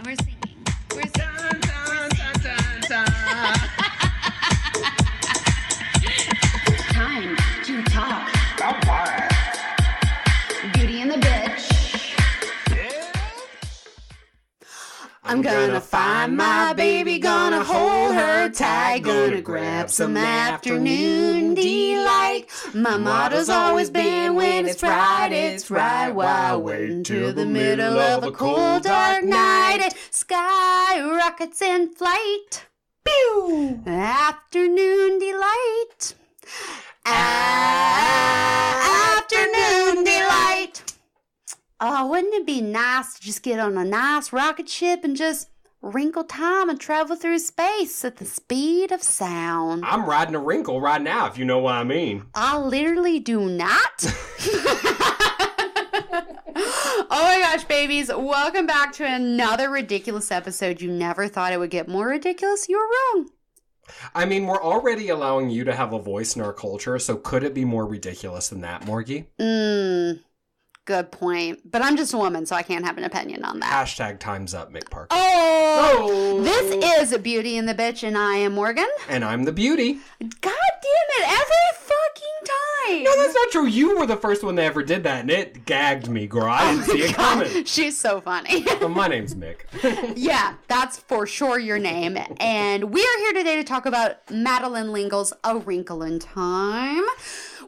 And we're singing. We're singing. Dun, dun, dun, dun, dun. Time to talk. Beauty and the Bitch. I'm gonna find my baby, gonna hold her tight, gonna grab some afternoon delight. My motto's always been, when it's right, while waiting till the middle of a cold dark night. Sky rockets in flight. Pew! Afternoon delight. Afternoon delight. Oh, wouldn't it be nice to just get on a nice rocket ship and just wrinkle time and travel through space at the speed of sound? I'm riding a wrinkle right now, if you know what I mean. I literally do not. Oh my gosh, babies. Welcome back to another ridiculous episode. You never thought it would get more ridiculous? You were wrong. I mean, we're already allowing you to have a voice in our culture, so could it be more ridiculous than that, Morgie? Good point. But I'm just a woman, so I can't have an opinion on that. Hashtag time's up, Mick Parker. Oh! This is Beauty and the Bitch, and I am Morgan. And I'm the beauty. God damn it, every fucking time! No, that's not true. You were the first one that ever did that, and it gagged me, girl. I didn't see it coming. She's so funny. My name's Mick. Yeah, that's for sure your name. And we are here today to talk about Madeline L'Engle's A Wrinkle in Time,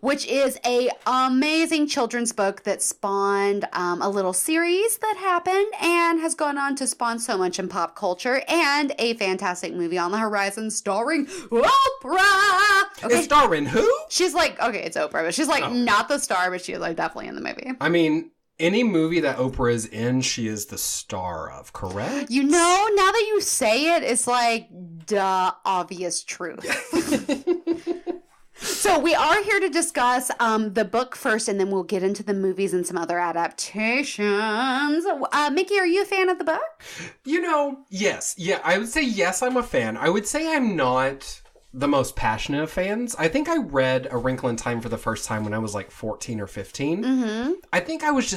which is a amazing children's book that spawned a little series that happened and has gone on to spawn so much in pop culture, and a fantastic movie on the horizon starring Oprah. Okay. It's starring who? She's like, okay, it's Oprah, but she's like not the star, but she's like definitely in the movie. I mean, any movie that Oprah is in, she is the star of, correct? You know, now that you say it, it's like, duh, obvious truth. So we are here to discuss the book first, and then we'll get into the movies and some other adaptations. Mickey, are you a fan of the book? You know, yes. Yeah, I would say yes, I'm a fan. I would say I'm not the most passionate of fans. I think I read A Wrinkle in Time for the first time when I was like 14 or 15. Mm-hmm. I think I was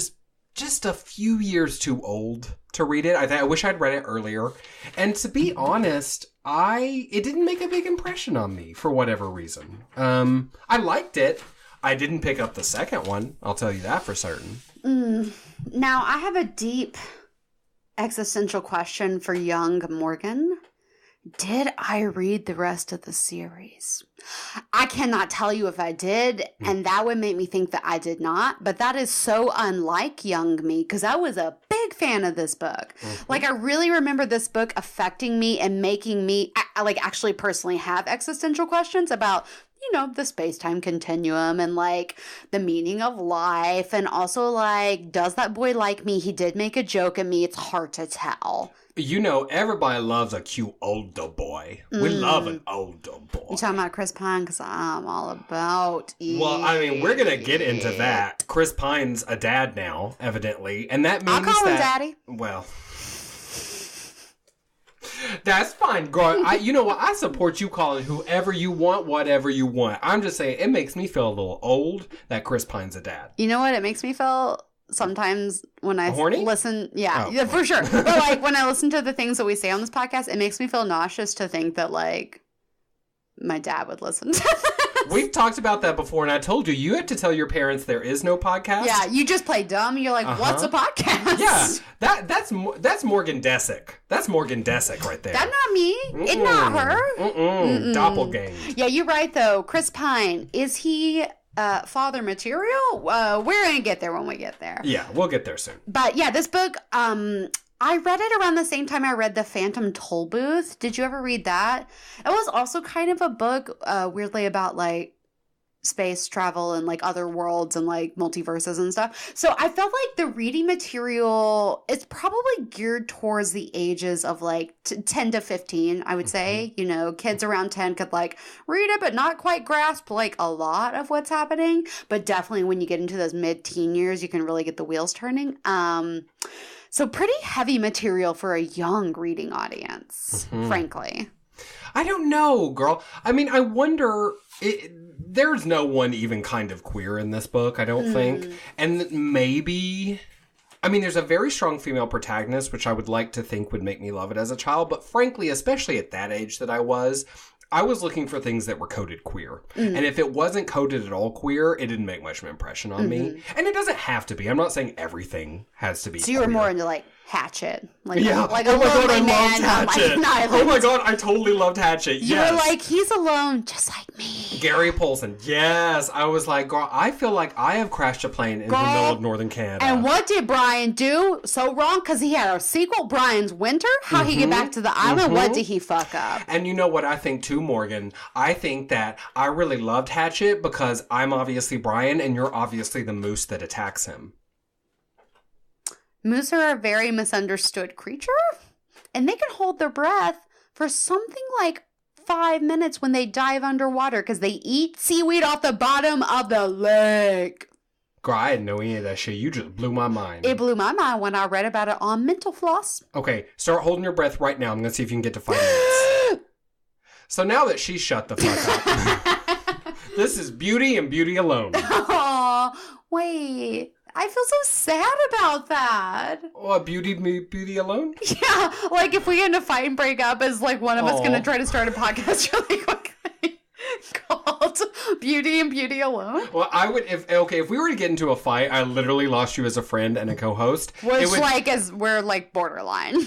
just a few years too old to read it. I wish I'd read it earlier. And to be honest, it didn't make a big impression on me for whatever reason. I liked it. I didn't pick up the second one. I'll tell you that for certain. Now, I have a deep existential question for young Morgan. Did I read the rest of the series? I cannot tell you if I did, and that would make me think that I did not, but that is so unlike young me, because I was a big fan of this book. Mm-hmm. Like, I really remember this book affecting me and making me, like, actually personally have existential questions about, you know, the space-time continuum and, like, the meaning of life, and also, like, does that boy like me? He did make a joke at me. It's hard to tell. You know, everybody loves a cute older boy. We love an older boy. You talking about Chris Pine? Because I'm all about it. Well, I mean, we're going to get into that. Chris Pine's a dad now, evidently. And that means I'll call him daddy. Well, that's fine, girl. You know what? I support you calling whoever you want, whatever you want. I'm just saying, it makes me feel a little old that Chris Pine's a dad. You know what? It makes me feel sometimes when I listen, yeah, for sure. But like when I listen to the things that we say on this podcast, it makes me feel nauseous to think that like my dad would listen to this. We've talked about that before, and I told you have to tell your parents there is no podcast. Yeah, you just play dumb. You're like, what's a podcast? Yeah, that's Morgan Desick. That's Morgan Desick right there. That's not me. It's not her. Doppelganger. Yeah, you're right though. Chris Pine, is he father material? We're gonna get there when we get there. Yeah, we'll get there soon. But yeah, this book, I read it around the same time I read The Phantom Toll Booth. Did you ever read that? It was also kind of a book, weirdly, about like space travel and like other worlds and like multiverses and stuff. So I felt like the reading material is probably geared towards the ages of like 10 to 15, I would say. You know, kids around 10 could like read it but not quite grasp like a lot of what's happening. But definitely when you get into those mid-teen years, you can really get the wheels turning. So pretty heavy material for a young reading audience, frankly. I don't know, girl. I mean, I wonder... There's no one even kind of queer in this book, I don't think. And maybe I mean, there's a very strong female protagonist, which I would like to think would make me love it as a child. But frankly, especially at that age that I was looking for things that were coded queer. And if it wasn't coded at all queer, it didn't make much of an impression on me. And it doesn't have to be. I'm not saying everything has to be So you were queer. more into, like, Hatchet. Like, yeah. Like oh my god, I man loved Hatchet. on, like, oh my god, I totally loved Hatchet. You yes. were like, he's alone just like me. Gary Polson. Yes. I was like, girl, I feel like I have crashed a plane in the middle of northern Canada. And what did Brian do so wrong? Because he had a sequel, Brian's Winter. How he get back to the island? What did he fuck up? And you know what I think too, Morgan? I think that I really loved Hatchet because I'm obviously Brian and you're obviously the moose that attacks him. Moose are a very misunderstood creature, and they can hold their breath for something like 5 minutes when they dive underwater because they eat seaweed off the bottom of the lake. Girl, I didn't know any of that shit. You just blew my mind. It blew my mind when I read about it on Mental Floss. Okay, start holding your breath right now. I'm going to see if you can get to 5 minutes. So now that she's shut the fuck up, this is Beauty and Beauty Alone. Oh, wait. I feel so sad about that. Oh, Beauty Alone? Yeah, like if we get in a fight and break up, is like one of us going to try to start a podcast really quickly called Beauty and Beauty Alone? Well, I would, if we were to get into a fight, I literally lost you as a friend and a co-host. Which, as we're like borderline.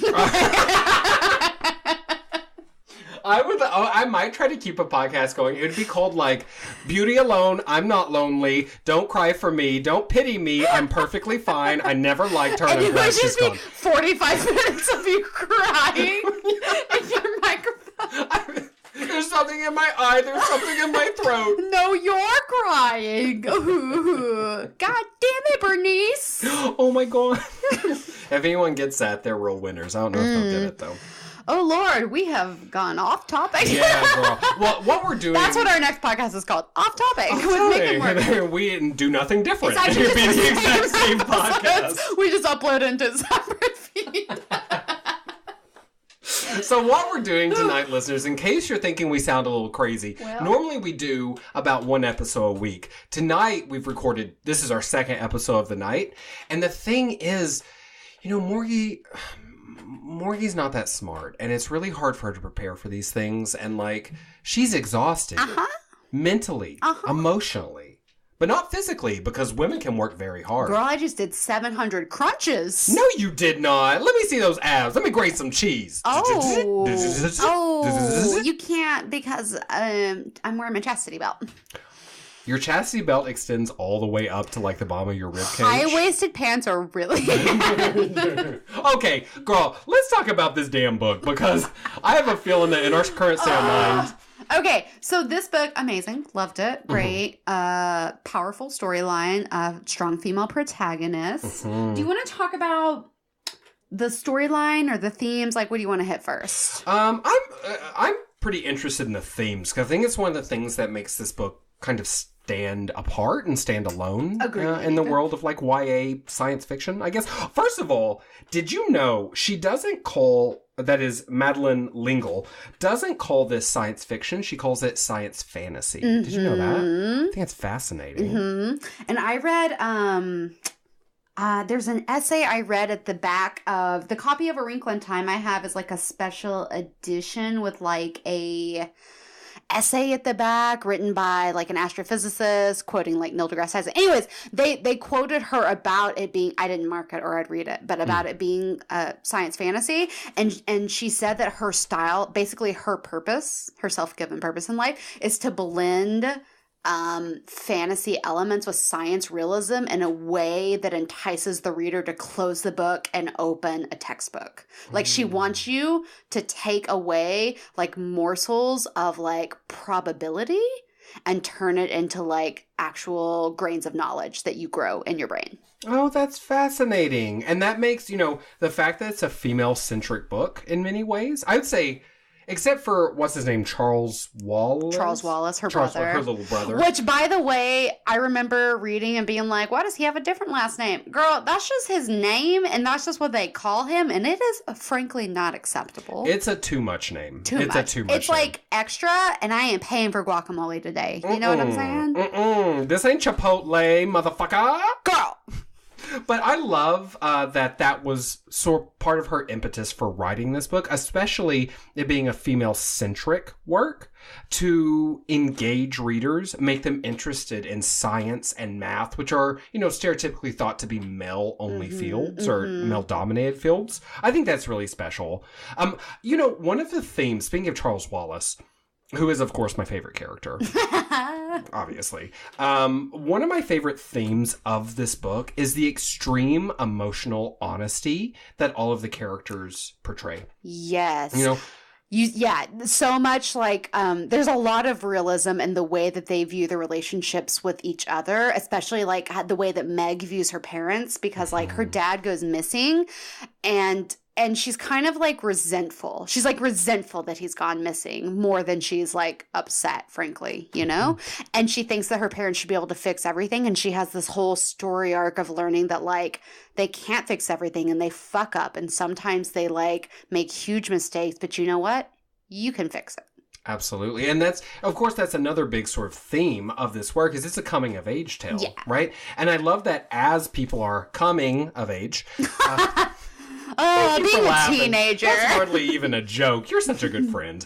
I might try to keep a podcast going. It would be called like Beauty Alone, I'm Not Lonely, Don't Cry for Me, Don't Pity Me, I'm Perfectly Fine, I Never Liked Her. And it would just be 45 minutes of you crying in your microphone. There's something in my eye, there's something in my throat. No, you're crying. God damn it, Bernice. Oh my god. If anyone gets that, they're real winners. I don't know if they'll get it though. Oh, Lord, we have gone off topic. Yeah, girl. Well, what we're doing... That's what our next podcast is called. Off topic. We do nothing different. It's actually It'd be the just exact same podcast. We just upload into a separate feed. So what we're doing tonight, listeners, in case you're thinking we sound a little crazy, normally we do about one episode a week. Tonight, we've recorded... This is our second episode of the night. And the thing is, Morgie's not that smart, and it's really hard for her to prepare for these things, and, like, she's exhausted. Mentally, emotionally, but not physically, because women can work very hard. Girl, I just did 700 crunches. No, you did not. Let me see those abs. Let me grate some cheese. Oh, you can't because I'm wearing my chastity belt. Your chastity belt extends all the way up to, like, the bottom of your ribcage. High-waisted pants are really... Okay, girl, let's talk about this damn book, because I have a feeling that in our current state of mind... Okay, so this book, amazing. Loved it. Great. Powerful storyline. Strong female protagonist. Do you want to talk about the storyline or the themes? Like, what do you want to hit first? I'm pretty interested in the themes, because I think it's one of the things that makes this book kind of stand apart and stand alone in the world of, like, YA science fiction, I guess. First of all, did you know she doesn't call, that is Madeline L'Engle, doesn't call this science fiction. She calls it science fantasy. Did you know that? I think it's fascinating. And I read, there's an essay I read at the back of the copy of A Wrinkle in Time I have is like a special edition with like a essay at the back written by like an astrophysicist quoting like Neil deGrasse Tyson. Anyways, they quoted her about it being, I didn't mark it or I'd read it, but about it being science fantasy. And she said that her style, basically her purpose, her self-given purpose in life is to blend fantasy elements with science realism in a way that entices the reader to close the book and open a textbook. Like she wants you to take away like morsels of like probability and turn it into like actual grains of knowledge that you grow in your brain. Oh, that's fascinating. And that makes, the fact that it's a female-centric book in many ways, I would say, except for, what's his name, Charles Wallace? Charles Wallace, her brother. Her little brother. Which, by the way, I remember reading and being like, why does he have a different last name? Girl, that's just his name, and that's just what they call him, and it is, frankly, not acceptable. It's a too much name. It's a too much It's name. Like extra, and I ain't paying for guacamole today. You know what I'm saying? This ain't Chipotle, motherfucker. Girl. But I love that was part of her impetus for writing this book, especially it being a female-centric work, to engage readers, make them interested in science and math, which are, stereotypically thought to be male-only fields or male-dominated fields. I think that's really special. One of the themes, speaking of Charles Wallace, who is, of course, my favorite character, obviously. One of my favorite themes of this book is the extreme emotional honesty that all of the characters portray. Yes. So much like there's a lot of realism in the way that they view the relationships with each other, especially like the way that Meg views her parents, because like her dad goes missing and she's kind of like resentful. She's like resentful that he's gone missing more than she's like upset, frankly, And she thinks that her parents should be able to fix everything. And she has this whole story arc of learning that like they can't fix everything and they fuck up. And sometimes they like make huge mistakes. But you know what? You can fix it. Absolutely. And that's another big sort of theme of this work is it's a coming of age tale, right? And I love that as people are coming of age... being a teenager. That's hardly even a joke. You're such a good friend.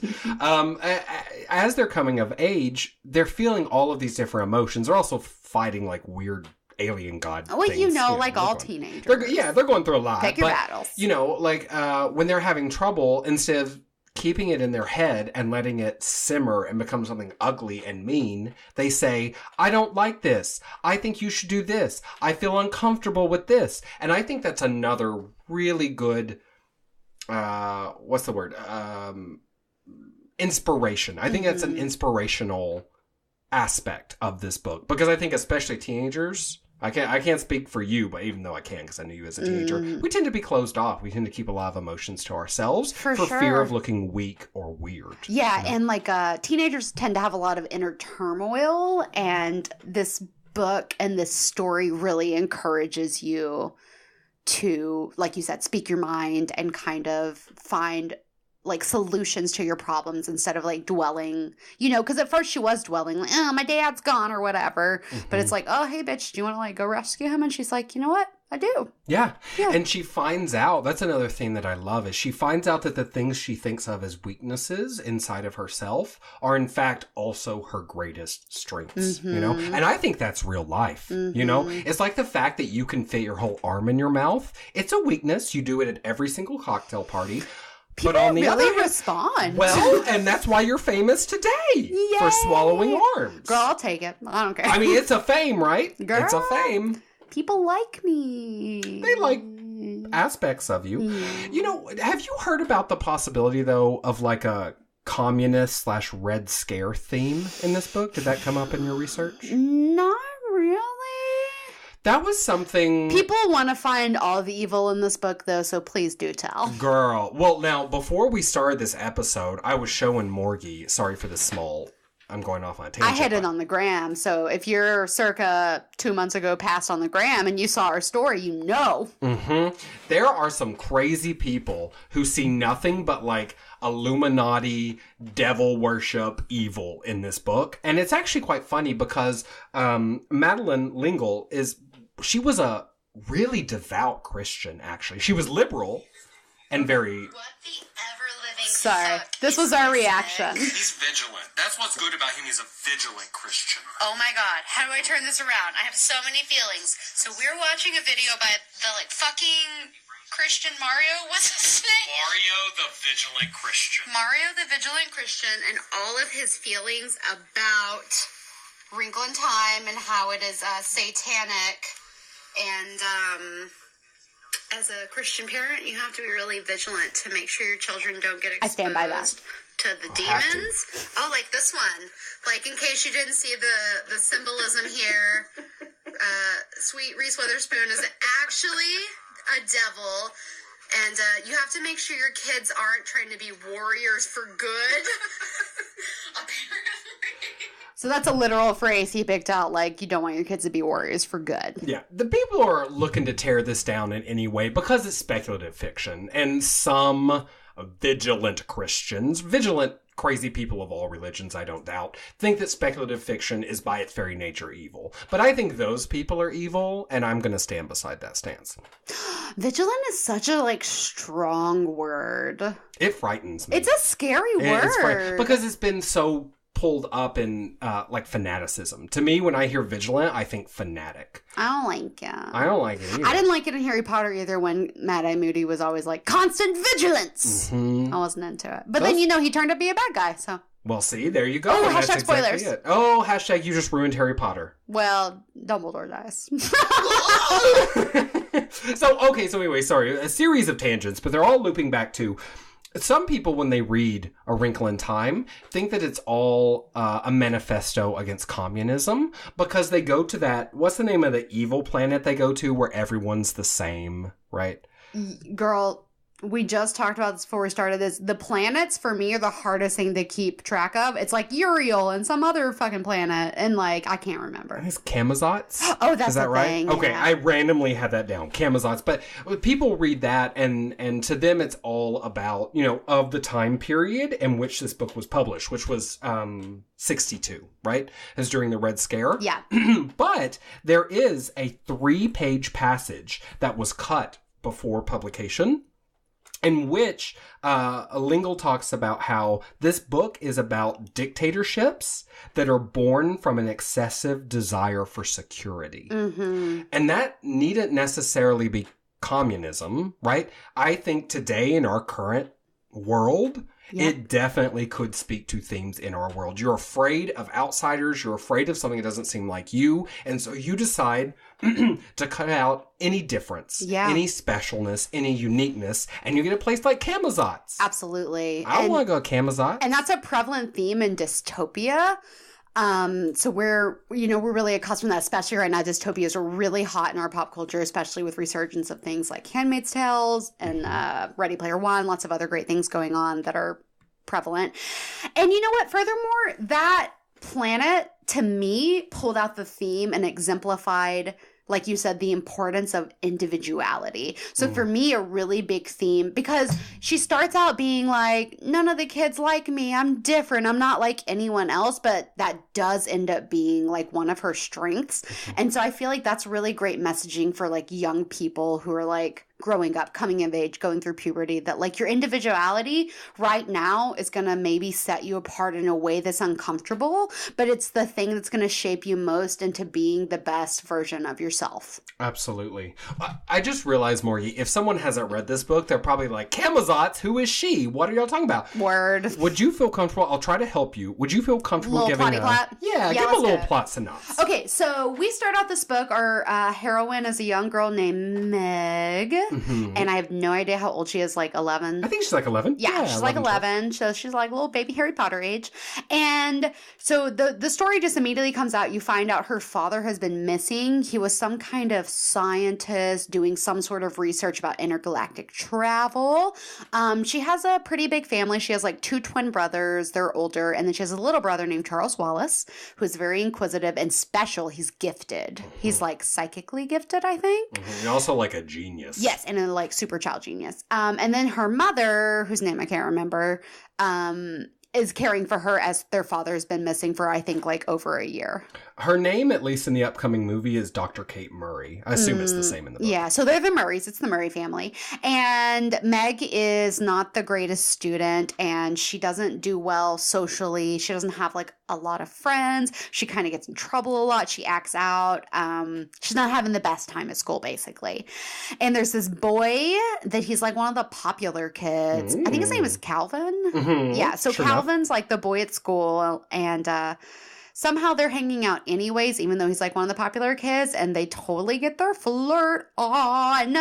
As they're coming of age, they're feeling all of these different emotions. They're also fighting like weird alien god things. Like all teenagers. They're going through a lot. Pick your battles. When they're having trouble, instead of keeping it in their head and letting it simmer and become something ugly and mean, they say, I don't like this. I think you should do this. I feel uncomfortable with this. And I think that's another really good, what's the word? Inspiration. I think that's an inspirational aspect of this book. Because I think especially teenagers... I can't speak for you, but even though I can, because I knew you as a teenager, we tend to be closed off. We tend to keep a lot of emotions to ourselves for fear of looking weak or weird. Yeah, and like teenagers tend to have a lot of inner turmoil, and this book and this story really encourages you to, like you said, speak your mind and kind of find like solutions to your problems instead of like dwelling, because at first she was dwelling like, oh, my dad's gone or whatever. But it's like, oh, hey, bitch, do you want to like go rescue him? And she's like, you know what? I do. Yeah. And she finds out, that's another thing that I love, is she finds out that the things she thinks of as weaknesses inside of herself are in fact also her greatest strengths, And I think that's real life, It's like the fact that you can fit your whole arm in your mouth. It's a weakness. You do it at every single cocktail party. People really respond. Well, and that's why you're famous today for swallowing arms. Girl, I'll take it. I don't care. I mean, it's a fame, right? Girl, it's a fame. People like me. They like aspects of you. Have you heard about the possibility, though, of like a communist/Red Scare theme in this book? Did that come up in your research? Not really. That was something... People want to find all the evil in this book, though, so please do tell. Girl. Well, now, before we started this episode, I was showing Morgie... Sorry for the small... I'm going off on a tangent. I hit it on the gram, so if you're circa 2 months ago passed on the gram and you saw our story, you know. There are some crazy people who see nothing but, like, Illuminati, devil worship, evil in this book. And it's actually quite funny because Madeline Lingle she was a really devout Christian, actually. She was liberal and very... Sorry, this was our reaction. He's vigilant. That's what's good about him. He's a vigilant Christian. Oh my god, how do I turn this around? I have so many feelings. So we're watching a video by the fucking Christian Mario. What's his name? Mario the Vigilant Christian. Mario the Vigilant Christian, and all of his feelings about Wrinkle in Time and how it is satanic. And as a Christian parent, you have to be really vigilant to make sure your children don't get exposed. I stand by that. To the demons. Oh, like this one. Like, in case you didn't see the symbolism here, sweet Reese Witherspoon is actually a devil. And you have to make sure your kids aren't trying to be warriors for good. Apparently. So that's a literal phrase he picked out, like, you don't want your kids to be warriors for good. Yeah, the people are looking to tear this down in any way because it's speculative fiction. And some vigilant crazy people of all religions, I don't doubt, think that speculative fiction is by its very nature evil. But I think those people are evil, and I'm going to stand beside that stance. Vigilant is such a, like, strong word. It frightens me. It's a scary word. Because it's been so pulled up in, like, fanaticism. To me, when I hear vigilant, I think fanatic. I don't like it. I don't like it either. I didn't like it in Harry Potter either when Mad-Eye Moody was always like, constant vigilance! Mm-hmm. I wasn't into it. But then, he turned out to be a bad guy, so... Well, see, there you go. Oh, and hashtag spoilers. Exactly oh, hashtag you just ruined Harry Potter. Well, Dumbledore dies. So anyway, sorry, a series of tangents, but they're all looping back to... Some people, when they read A Wrinkle in Time, think that it's all a manifesto against communism because they go to that, what's the name of the evil planet they go to where everyone's the same, right? Girl, we just talked about this before we started this. The planets, for me, are the hardest thing to keep track of. It's like Uriel and some other fucking planet, and, like, I can't remember. It's Camazots? Oh, that's Is that right? thing. Okay, yeah. I randomly had that down. Camazots. But people read that, and to them, it's all about, of the time period in which this book was published, which was 62, right? As during the Red Scare. Yeah. But there is a 3-page passage that was cut before publication, in which Lingle talks about how this book is about dictatorships that are born from an excessive desire for security. Mm-hmm. And that needn't necessarily be communism, right? I think today in our current world, it definitely could speak to themes in our world. You're afraid of outsiders. You're afraid of something that doesn't seem like you. And so you decide to cut out any difference, any specialness, any uniqueness, and you get a place like Camazots. Absolutely. I want to go to Camazots. And that's a prevalent theme in dystopia. So we're really accustomed to that, especially right now. Dystopias are really hot in our pop culture, especially with resurgence of things like Handmaid's Tales and Ready Player One, lots of other great things going on that are prevalent. And you know what? Furthermore, that planet, to me, pulled out the theme and exemplified, like you said, the importance of individuality. So for me, a really big theme, because she starts out being like, none of the kids like me. I'm different. I'm not like anyone else. But that does end up being like one of her strengths. And so I feel like that's really great messaging for like young people who are like growing up, coming of age, going through puberty, that like your individuality right now is going to maybe set you apart in a way that's uncomfortable, but it's the thing that's going to shape you most into being the best version of yourself. Absolutely. I just realized, Morgie, if someone hasn't read this book, they're probably like, Camazots, who is she? What are y'all talking about? Word. Would you feel comfortable? I'll try to help you. Would you feel comfortable giving plot? Yeah, give a little plot synopsis. Okay, so we start out this book. Our heroine is a young girl named Meg. Mm-hmm. And I have no idea how old she is, like 11. I think she's like 11. Yeah, she's like 11. So she's like little baby Harry Potter age. And so the story just immediately comes out. You find out her father has been missing. He was some kind of scientist doing some sort of research about intergalactic travel. She has a pretty big family. She has like 2 twin brothers. They're older. And then she has a little brother named Charles Wallace, who's very inquisitive and special. He's gifted. Mm-hmm. He's like psychically gifted, I think. Mm-hmm. And also like a genius. Yes, and a like super child genius. And then her mother, whose name I can't remember, is caring for her as their father's been missing for, I think, like over a year. Her name, at least in the upcoming movie, is Dr. Kate Murray. I assume it's the same in the book. Yeah, so they're the Murrays. It's the Murray family. And Meg is not the greatest student, and she doesn't do well socially. She doesn't have, like, a lot of friends. She kind of gets in trouble a lot. She acts out. She's not having the best time at school, basically. And there's this boy that he's, like, one of the popular kids. I think his name is Calvin. Mm-hmm. Yeah, so sure Calvin's, like, the boy at school, and somehow they're hanging out anyways, even though he's like one of the popular kids, and they totally get their flirt on.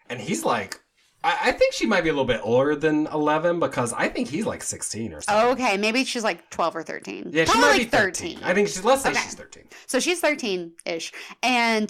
And he's like, I think she might be a little bit older than 11 because I think he's like 16 or something. Okay, maybe she's like 12 or 13. Yeah, she might be 13. I think let's say she's 13. So she's 13-ish. And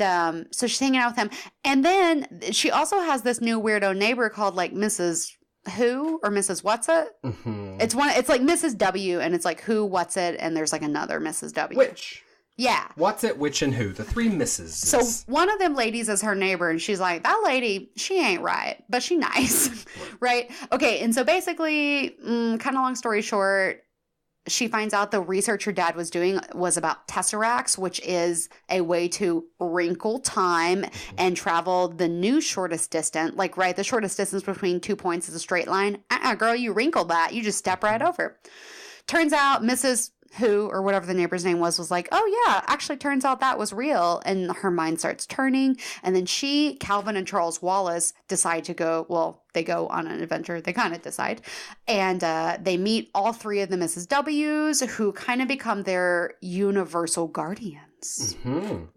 so she's hanging out with him. And then she also has this new weirdo neighbor called like Mrs. Who or Mrs. What's It? Mm-hmm. It's like Mrs. W, and it's like Who, What's It, and there's like another Mrs. W. Which? Yeah. What's It, Which, and Who? The 3 Mrs. So one of them ladies is her neighbor, and she's like, that lady, she ain't right, but she nice. Right? Okay, and so basically, kind of long story short, she finds out the research her dad was doing was about tesseracts, which is a way to wrinkle time and travel the new shortest distance. Like, right, the shortest distance between 2 points is a straight line. Girl, you wrinkle that. You just step right over. Turns out Mrs. Who, or whatever the neighbor's name was like, oh yeah, actually turns out that was real. And her mind starts turning. And then Calvin and Charles Wallace decide to go, well, they go on an adventure. They kind of decide. And they meet all three of the Mrs. W's, who kind of become their universal guardians. Kind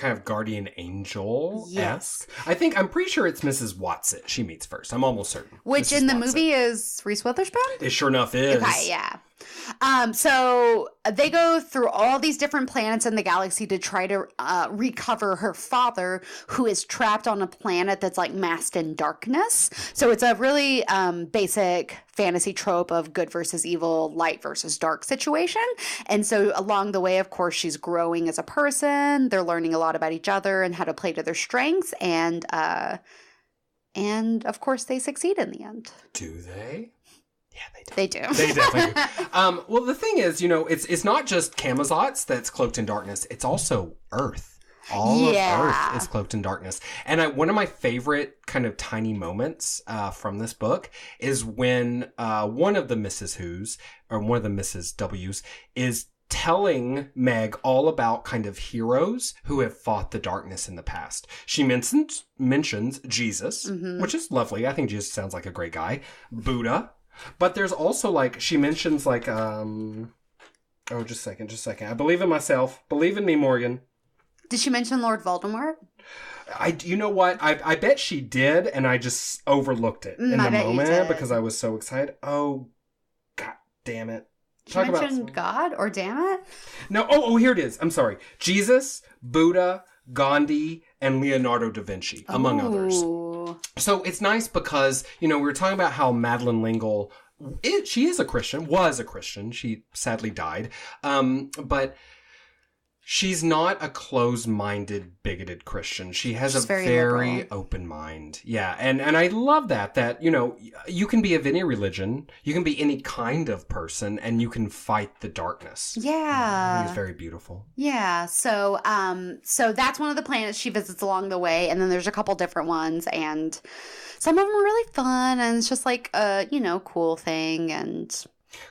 of guardian angel. Yes. I'm pretty sure it's Mrs. Watson she meets first. I'm almost certain. Which Mrs. in the Watson. movie is Reese Witherspoon? It sure enough is. Okay, yeah. So they go through all these different planets in the galaxy to try to recover her father, who is trapped on a planet that's like masked in darkness. So it's a really basic fantasy trope of good versus evil, light versus dark situation. And so along the way, of course, she's growing as a person. They're learning a lot about each other and how to play to their strengths. And of course, they succeed in the end. Do they? Yeah, they do. They definitely do. Well, the thing is, it's not just Camazotz that's cloaked in darkness. It's also Earth. All of Earth is cloaked in darkness. And one of my favorite kind of tiny moments from this book is when one of the Mrs. Who's, or one of the Mrs. W's, is telling Meg all about kind of heroes who have fought the darkness in the past. She mentions Jesus, which is lovely. I think Jesus sounds like a great guy. Buddha. But there's also, she mentions, just a second. I believe in myself. Believe in me, Morgan. Did she mention Lord Voldemort? You know what? I bet she did, and I just overlooked it in the moment because I was so excited. Oh, God damn it. She mentioned God or damn it? No, oh, here it is. I'm sorry. Jesus, Buddha, Gandhi, and Leonardo da Vinci, among others. So it's nice because, we were talking about how Madeleine L'Engle, she is a Christian, was a Christian. She sadly died. But she's not a closed-minded, bigoted Christian. She has a very open mind. Yeah, and I love that, you can be of any religion, you can be any kind of person, and you can fight the darkness. Yeah. It's very beautiful. Yeah, so that's one of the planets she visits along the way, and then there's a couple different ones, and some of them are really fun, and it's just like a, cool thing, and...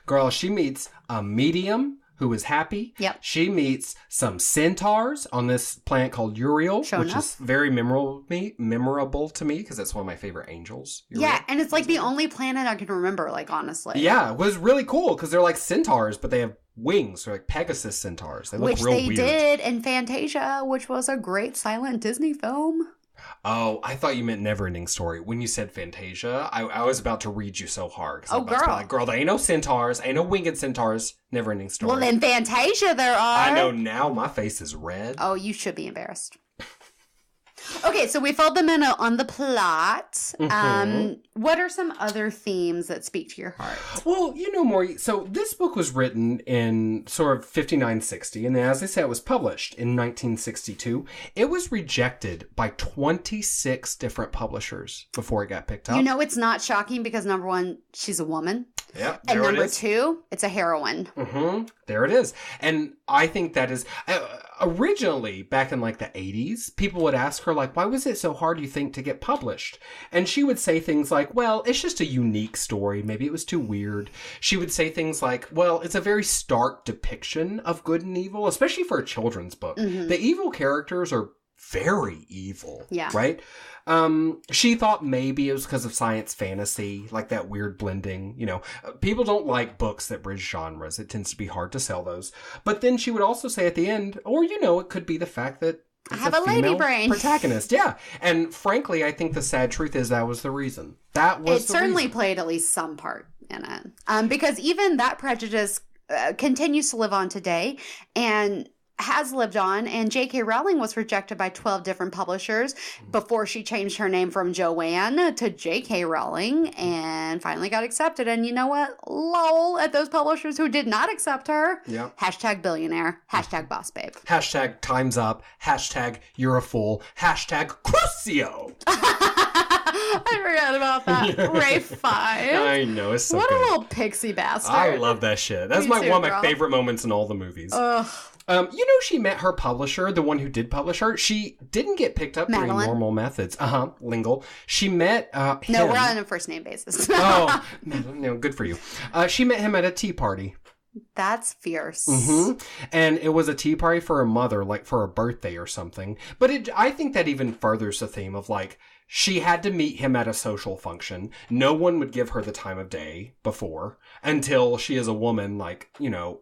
Girl, she meets a medium who is happy. Yep. She meets some centaurs on this planet called Uriel, which is very memorable to me because it's one of my favorite angels. Uriel. Yeah, and it's like the only planet I can remember, honestly. Yeah, it was really cool because they're like centaurs, but they have wings. They're like Pegasus centaurs. They look real weird. Which they did in Fantasia, which was a great silent Disney film. Oh, I thought you meant Neverending Story. When you said Fantasia, I was about to read you so hard. Oh, girl. Girl, there ain't no centaurs. Ain't no winged centaurs. Neverending Story. Well, in Fantasia there are. I know now. My face is red. Oh, you should be embarrassed. Okay, so we filled them in on the plot. What are some other themes that speak to your heart? Well, Maury, so this book was written in sort of 59-60, and then, as I said, it was published in 1962. It was rejected by 26 different publishers before it got picked up. It's not shocking because, number one, she's a woman. Yep, and number two, it's a heroine. There it is. And I think that is... originally, back in the 80s, people would ask her, why was it so hard, you think, to get published? And she would say things like, well, it's just a unique story. Maybe it was too weird. She would say things like, well, it's a very stark depiction of good and evil, especially for a children's book. The evil characters are very evil. Yeah. Right? She thought maybe it was because of science fantasy, like that weird blending. People don't like books that bridge genres. It tends to be hard to sell those. But then she would also say at the end, or, it could be the fact that I have a lady brain protagonist. Yeah. And frankly, I think the sad truth is that was the reason. It certainly played at least some part in it. Because even that prejudice continues to live on today. And has lived on, and J.K. Rowling was rejected by 12 different publishers before she changed her name from Joanne to J.K. Rowling and finally got accepted. And you know what? Lol at those publishers who did not accept her. Yeah. #billionaire. #boss babe. #time's up. #you're a fool. #crucio. I forgot forget about that. Ray 5. I know, it's so what good. a little pixie bastard. I love that shit. That's Me one too, of my girl. favorite moments in all the movies. Ugh. She met her publisher, the one who did publish her. She didn't get picked up through Madeline? normal methods. Lingle. She met him. No, we're on a first name basis. Oh, no, good for you. She met him at a tea party. That's fierce. Mm-hmm. And it was a tea party for her mother, like for a birthday or something. But I think that even furthers the theme of like, she had to meet him at a social function. No one would give her the time of day before until she as a woman, like,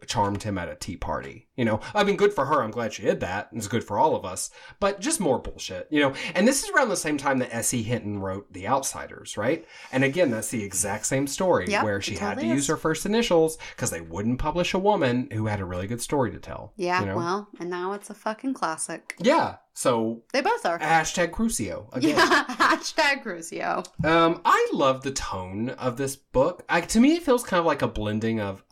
charmed him at a tea party. I mean, good for her. I'm glad she did that. It's good for all of us. But just more bullshit, And this is around the same time that S.E. Hinton wrote The Outsiders, right? And again, that's the exact same story where she had to use her first initials because they wouldn't publish a woman who had a really good story to tell. Yeah, well, and now it's a fucking classic. Yeah. So they both are. Hashtag Crucio again. Yeah, hashtag Crucio. I love the tone of this book. To me, it feels kind of like a blending of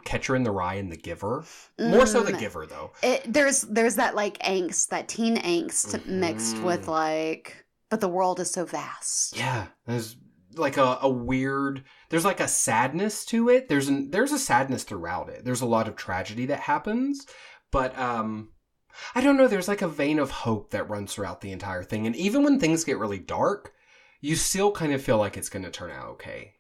Catcher in the Rye and The Giver. More so The Giver, though. There's that like angst, that teen angst mixed with like, but the world is so vast. Yeah, there's like a weird. There's like a sadness to it. There's a sadness throughout it. There's a lot of tragedy that happens, but I don't know, there's like a vein of hope that runs throughout the entire thing. And even when things get really dark, you still kind of feel like it's going to turn out okay,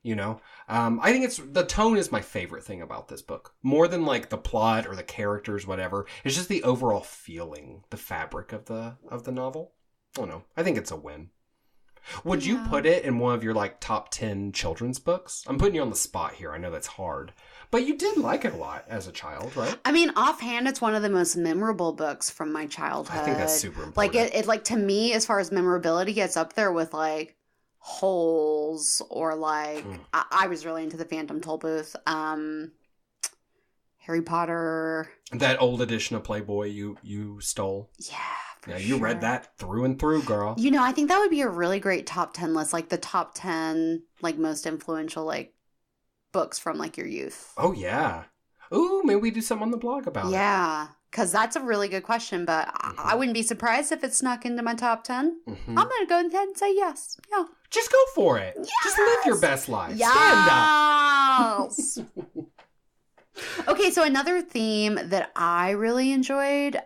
I think the tone is my favorite thing about this book. More than like the plot or the characters, whatever. It's just the overall feeling, the fabric of the novel. I don't know. I think it's a win. Would you put it in one of your like top 10 children's books? I'm putting you on the spot here. I know that's hard. But you did like it a lot as a child, right? I mean, offhand, it's one of the most memorable books from my childhood. I think that's super important. Like it like to me, as far as memorability, it's up there with like Holes or like I was really into the Phantom Tollbooth, Harry Potter. That old edition of Playboy you stole. Yeah, you read that through and through, girl. I think that would be a really great top 10 list, like the top 10 like most influential like books from like your youth. Oh yeah. Ooh, maybe we do something on the blog about it. Yeah, because that's a really good question, but I wouldn't be surprised if it snuck into my top 10. I'm going to go ahead and say yes. Yeah. Just go for it. Yes! Just live your best life. Yes! Stand up. Okay, so another theme that I really enjoyed,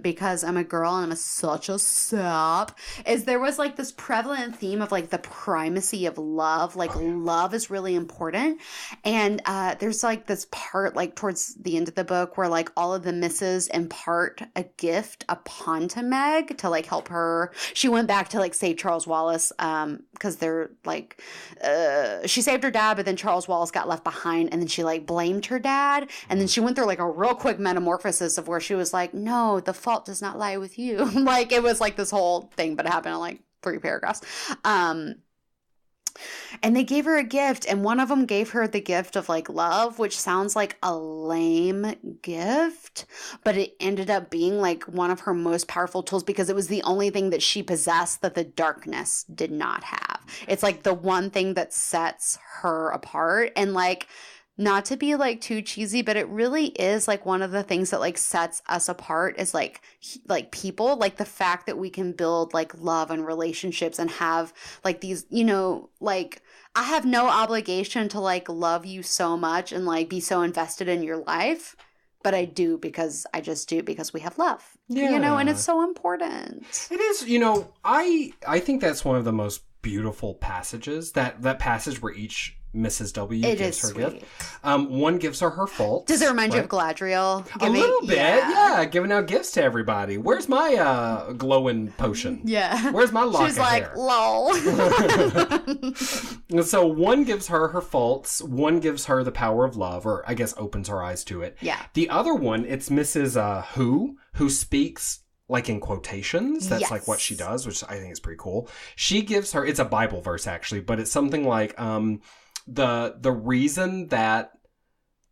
because I'm a girl and I'm such a sap, is there was like this prevalent theme of like the primacy of love. Like love is really important. And there's like this part like towards the end of the book where like all of the misses impart a gift upon to Meg to like help her. She went back to like save Charles Wallace, because they're like, she saved her dad, but then Charles Wallace got left behind, and then she like blamed her dad. And then she went through like a real quick metamorphosis of where she was like, no, the fault does not lie with you. Like it was like this whole thing, but it happened in like 3 paragraphs. And they gave her a gift, and one of them gave her the gift of like love, which sounds like a lame gift, but it ended up being like one of her most powerful tools because it was the only thing that she possessed that the darkness did not have. It's like the one thing that sets her apart. And like, not to be like too cheesy, but it really is like one of the things that like sets us apart is like people, like the fact that we can build like love and relationships and have like these, like I have no obligation to like love you so much and like be so invested in your life, but I do because I just do because we have love, and it's so important. It is, I think that's one of the most beautiful passages, that passage where each Mrs. W gives her gift. One gives her faults. Does it remind you of Galadriel? A little bit, yeah. Giving out gifts to everybody. Where's my glowing potion? Yeah. Where's my lock She's of like, hair? lol. And so one gives her faults. One gives her the power of love, or I guess opens her eyes to it. Yeah. The other one, it's Mrs. Who speaks like in quotations. That's like what she does, which I think is pretty cool. She gives her, it's a Bible verse actually, but it's something like, the reason that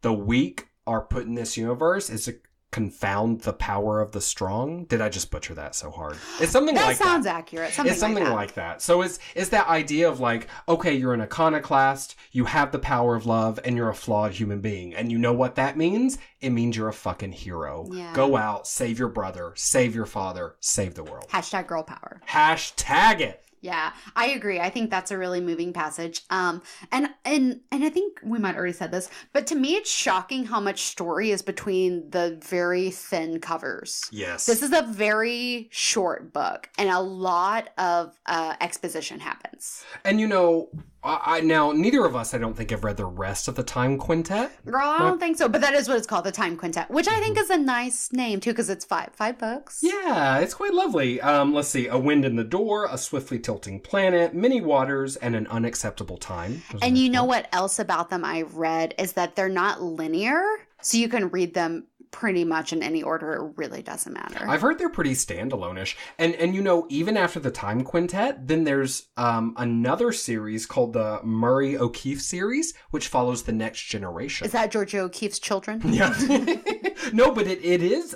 the weak are put in this universe is to confound the power of the strong. Did I just butcher that so hard? It's something like that. That sounds accurate. It's something like that. So it's that idea of like, okay, you're an iconoclast, you have the power of love, and you're a flawed human being. And you know what that means? It means you're a fucking hero. Yeah. Go out, save your brother, save your father, save the world. Hashtag girl power. Hashtag it. Yeah, I agree. I think that's a really moving passage. And I think we might already said this, but to me it's shocking how much story is between the very thin covers. Yes. This is a very short book, and a lot of exposition happens. And you know, I now neither of us, I don't think, have read the rest of the Time Quintet. Girl, I don't think so, but that is what it's called, the Time Quintet, which I think is a nice name too, because it's five books. Yeah, it's quite lovely. Let's see: A Wind in the Door, A Swiftly Tilting Planet, Many Waters, and An Unacceptable Time. And you know what else about them I read is that they're not linear, so you can read them pretty much in any order. It really doesn't matter. I've heard they're pretty standalone-ish. And you know, even after the Time Quintet, then there's another series called the Murray O'Keefe series, which follows the next generation. Is that Georgia O'Keeffe's children? Yeah. No, but it is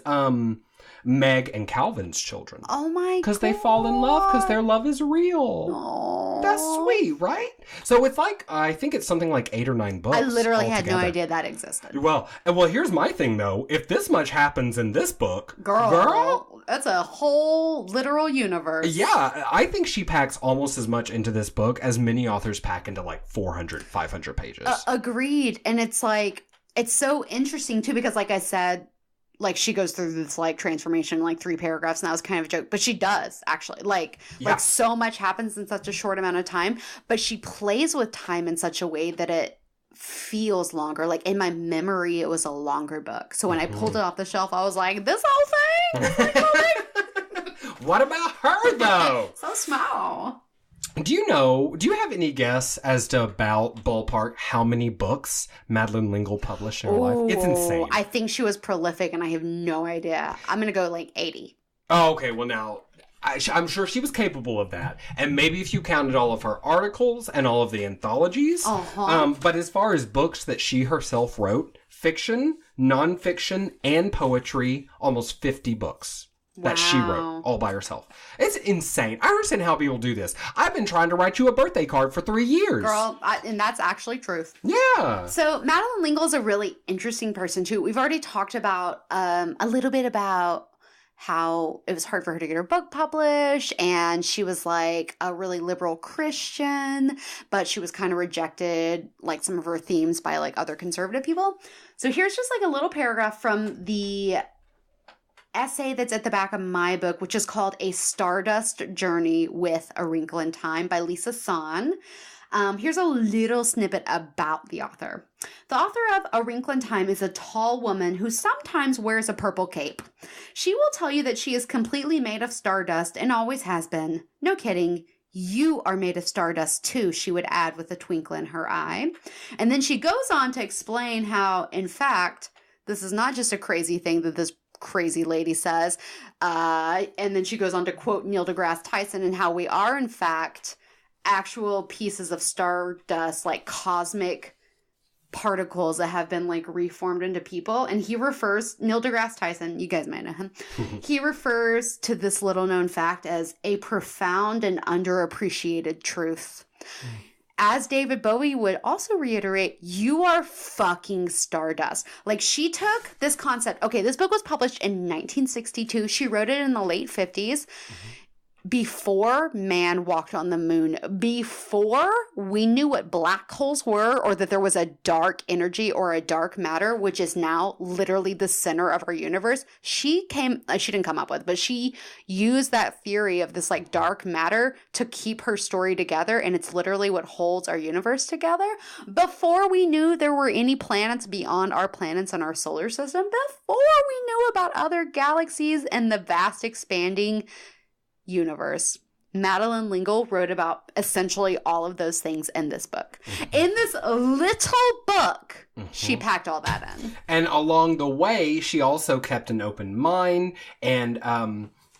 Meg and Calvin's children. Oh my god. Because they fall in love because their love is real. Aww. That's sweet, right? So it's like, I think it's something like 8 or 9 books. I literally had no altogether. idea that existed. Well, here's my thing though. If this much happens in this book, Girl, that's a whole literal universe. Yeah, I think she packs almost as much into this book as many authors pack into like 400, 500 pages. Agreed. And it's like, it's so interesting too, because like I said, like she goes through this like transformation in like 3 paragraphs, and that was kind of a joke, but she does actually like so much happens in such a short amount of time, but she plays with time in such a way that it feels longer. Like in my memory, it was a longer book. So when I pulled it off the shelf, I was like, this whole thing? What about her though? So small. Do you have any guess as to about ballpark how many books Madeleine L'Engle published in her life? It's insane. I think she was prolific, and I have no idea. I'm going to go like 80. Oh, okay. Well, now, I'm sure she was capable of that. And maybe if you counted all of her articles and all of the anthologies. But as far as books that she herself wrote, fiction, nonfiction, and poetry, almost 50 books. That she wrote all by herself. It's insane. I understand how people do this. I've been trying to write you a birthday card for 3 years. Girl, and that's actually truth. Yeah. So Madeleine L'Engle is a really interesting person too. We've already talked about a little bit about how it was hard for her to get her book published, and she was like a really liberal Christian, but she was kind of rejected, like some of her themes, by like other conservative people. So here's just like a little paragraph from the essay that's at the back of my book, which is called A Stardust Journey with A Wrinkle in Time by Lisa San. Here's a little snippet about the author. The author of A Wrinkle in Time is a tall woman who sometimes wears a purple cape. She will tell you that she is completely made of stardust and always has been. No kidding. You are made of stardust too, she would add with a twinkle in her eye. And then she goes on to explain how, in fact, this is not just a crazy thing that this crazy lady says. And then she goes on to quote Neil deGrasse Tyson and how we are, in fact, actual pieces of stardust, like cosmic particles that have been like reformed into people. And he refers, Neil deGrasse Tyson, you guys might know him, he refers to this little known fact as a profound and underappreciated truth. As David Bowie would also reiterate, you are fucking stardust. Like, she took this concept. Okay, this book was published in 1962. She wrote it in the late 50s. Before man walked on the moon, before we knew what black holes were, or that there was a dark energy or a dark matter, which is now literally the center of our universe, she didn't come up with, but she used that theory of this like dark matter to keep her story together, and it's literally what holds our universe together. Before we knew there were any planets beyond our planets in our solar system, before we knew about other galaxies and the vast expanding universe, Madeleine L'Engle wrote about essentially all of those things in this book. In this little book, she packed all that in. And along the way, she also kept an open mind and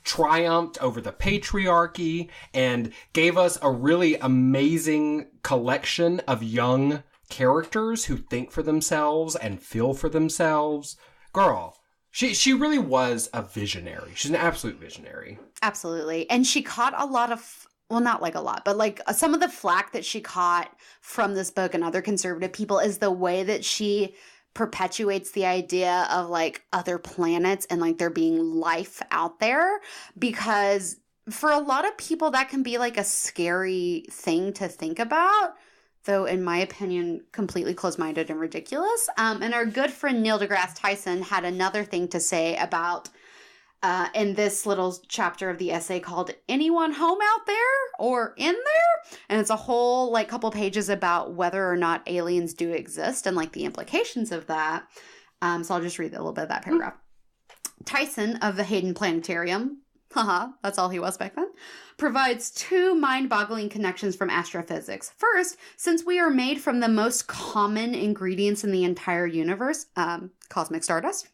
triumphed over the patriarchy and gave us a really amazing collection of young characters who think for themselves and feel for themselves. Girl, She really was a visionary. She's an absolute visionary. Absolutely. And she caught a lot of, well, not like a lot, but like some of the flack that she caught from this book and other conservative people is the way that she perpetuates the idea of like other planets and like there being life out there, because for a lot of people, that can be like a scary thing to think about, though, in my opinion, completely closed-minded and ridiculous. And our good friend Neil deGrasse Tyson had another thing to say about, in this little chapter of the essay called Anyone Home Out There or In There? And it's a whole like couple pages about whether or not aliens do exist and like the implications of that. So I'll just read a little bit of that paragraph. Tyson of the Hayden Planetarium, haha, that's all he was back then, provides two mind-boggling connections from astrophysics. First, since we are made from the most common ingredients in the entire universe, cosmic stardust,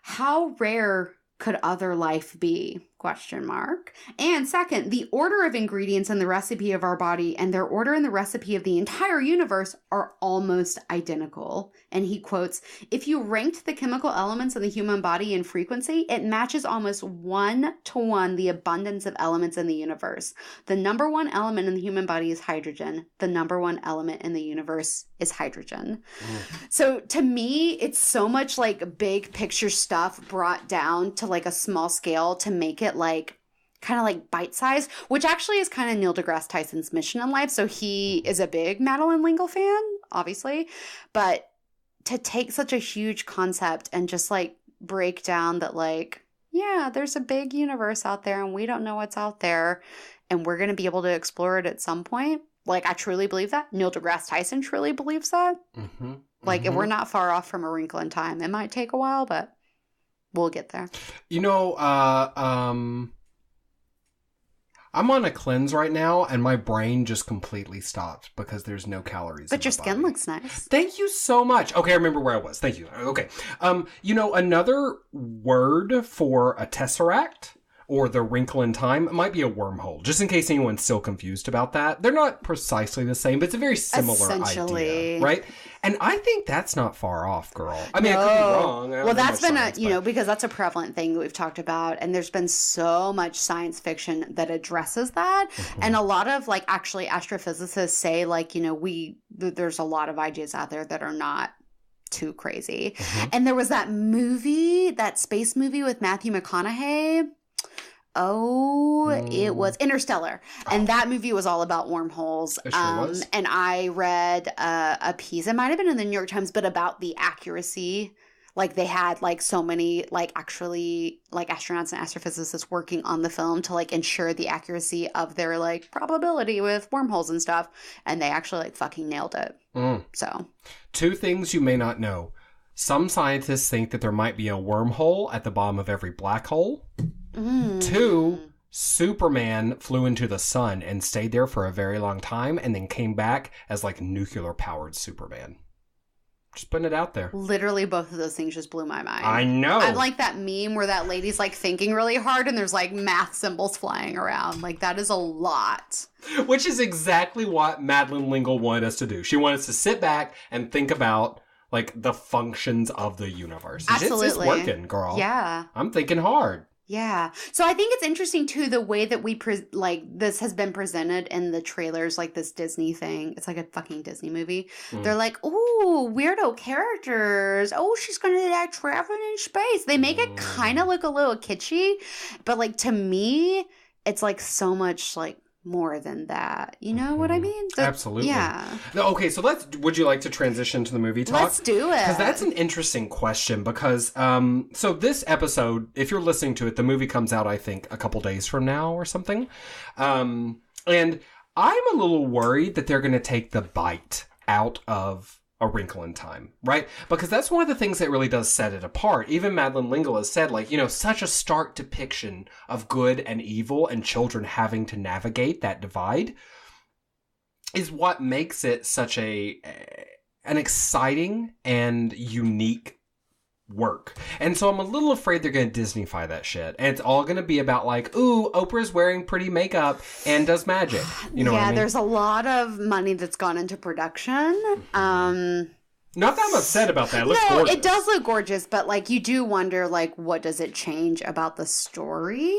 how rare could other life be? Question mark. And second, the order of ingredients in the recipe of our body and their order in the recipe of the entire universe are almost identical. And he quotes, if you ranked the chemical elements in the human body in frequency, it matches almost 1-to-1 the abundance of elements in the universe. The number one element in the human body is hydrogen. The number one element in the universe is hydrogen. So to me, it's so much like big picture stuff brought down to like a small scale to make it like kind of like bite-sized, which actually is kind of Neil deGrasse Tyson's mission in life. So he is a big Madeleine L'Engle fan, obviously, but to take such a huge concept and just like break down that like, yeah, there's a big universe out there and we don't know what's out there and we're going to be able to explore it at some point. Like, I truly believe that. Neil deGrasse Tyson truly believes that. Mm-hmm. Like, we're not far off from A Wrinkle in Time. It might take a while, but we'll get there. You know, I'm on a cleanse right now, and my brain just completely stopped because there's no calories. But your skin looks nice. Thank you so much. Okay, I remember where I was. Thank you. Okay. You know, another word for a tesseract or the wrinkle in time might be a wormhole, just in case anyone's still confused about that. They're not precisely the same, but it's a very similar idea, right? And I think that's not far off, girl. I mean, I could be wrong. Well, that's been because that's a prevalent thing that we've talked about, and there's been so much science fiction that addresses that. Mm-hmm. And a lot of, like, actually astrophysicists say, like, you know, there's a lot of ideas out there that are not too crazy. Mm-hmm. And there was that movie, that space movie with Matthew McConaughey. It was Interstellar. And that movie was all about wormholes. It sure was. And I read a piece, it might have been in the New York Times, but about the accuracy. Like, they had, like, so many, like, actually, like, astronauts and astrophysicists working on the film to, like, ensure the accuracy of their, like, probability with wormholes and stuff. And they actually, like, fucking nailed it. So. Two things you may not know. Some scientists think that there might be a wormhole at the bottom of every black hole. 2, Superman flew into the sun and stayed there for a very long time and then came back as like nuclear-powered Superman. Just putting it out there. Literally both of those things just blew my mind. I know. I'm like that meme where that lady's like thinking really hard and there's like math symbols flying around. Like, that is a lot. Which is exactly what Madeleine L'Engle wanted us to do. She wanted us to sit back and think about like the functions of the universe. Absolutely. It's working, girl. Yeah. I'm thinking hard. Yeah. So I think it's interesting, too, the way that this has been presented in the trailers, like this Disney thing. It's like a fucking Disney movie. They're like, ooh, weirdo characters. Oh, she's going to like traveling in space. They make it kind of look a little kitschy. But like, to me, it's like so much like more than that. You know what I mean? Absolutely. Yeah. Okay, so would you like to transition to the movie talk? Let's do it. Because that's an interesting question because, so this episode, if you're listening to it, the movie comes out, I think, a couple days from now or something. And I'm a little worried that they're going to take the bite out of A Wrinkle in Time, right? Because that's one of the things that really does set it apart. Even Madeleine L'Engle has said, like, you know, such a stark depiction of good and evil and children having to navigate that divide is what makes it such an exciting and unique work. And so I'm a little afraid they're going to Disney-fy that shit. And it's all going to be about like, ooh, Oprah's wearing pretty makeup and does magic. You know what I mean? There's a lot of money that's gone into production. Not that I'm upset about that. It looks gorgeous. It does look gorgeous, but like you do wonder like what does it change about the story?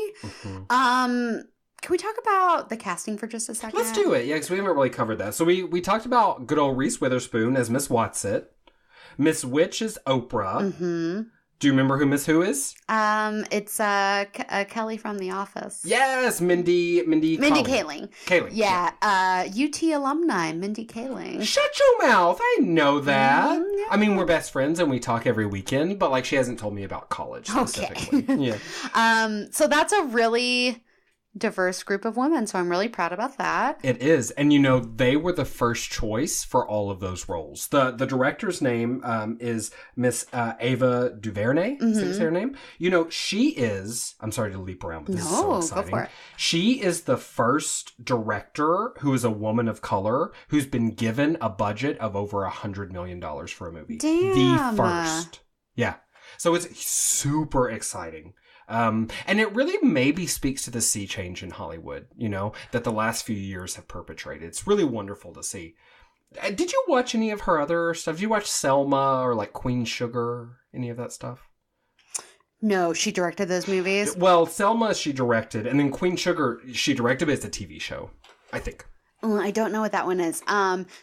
Can we talk about the casting for just a second? Let's do it. Yeah, because we haven't really covered that. So we talked about good old Reese Witherspoon as Miss Watsit. Miss Witch is Oprah. Do you remember who Miss Who is? It's Kelly from The Office. Yes, Mindy Kaling. Kaling. Yeah, UT alumni, Mindy Kaling. Shut your mouth. I know that. Yeah. I mean, we're best friends and we talk every weekend, but like she hasn't told me about college specifically. Okay. Yeah. So that's a really diverse group of women, so I'm really proud about that. It is. And, you know, they were the first choice for all of those roles. The director's name is Miss Ava DuVernay. Is her name? You know, she is... I'm sorry to leap around, but this is so exciting. Go for it. She is the first director who is a woman of color who's been given a budget of over $100 million for a movie. Damn. The first. Yeah. So it's super exciting. And it really maybe speaks to the sea change in Hollywood, you know, that the last few years have perpetrated. It's really wonderful to see. Did you watch any of her other stuff? Did you watch Selma or like Queen Sugar? Any of that stuff? No, she directed those movies. Well, Selma she directed, and then Queen Sugar she directed, but it's a TV show, I think. I don't know what that one is.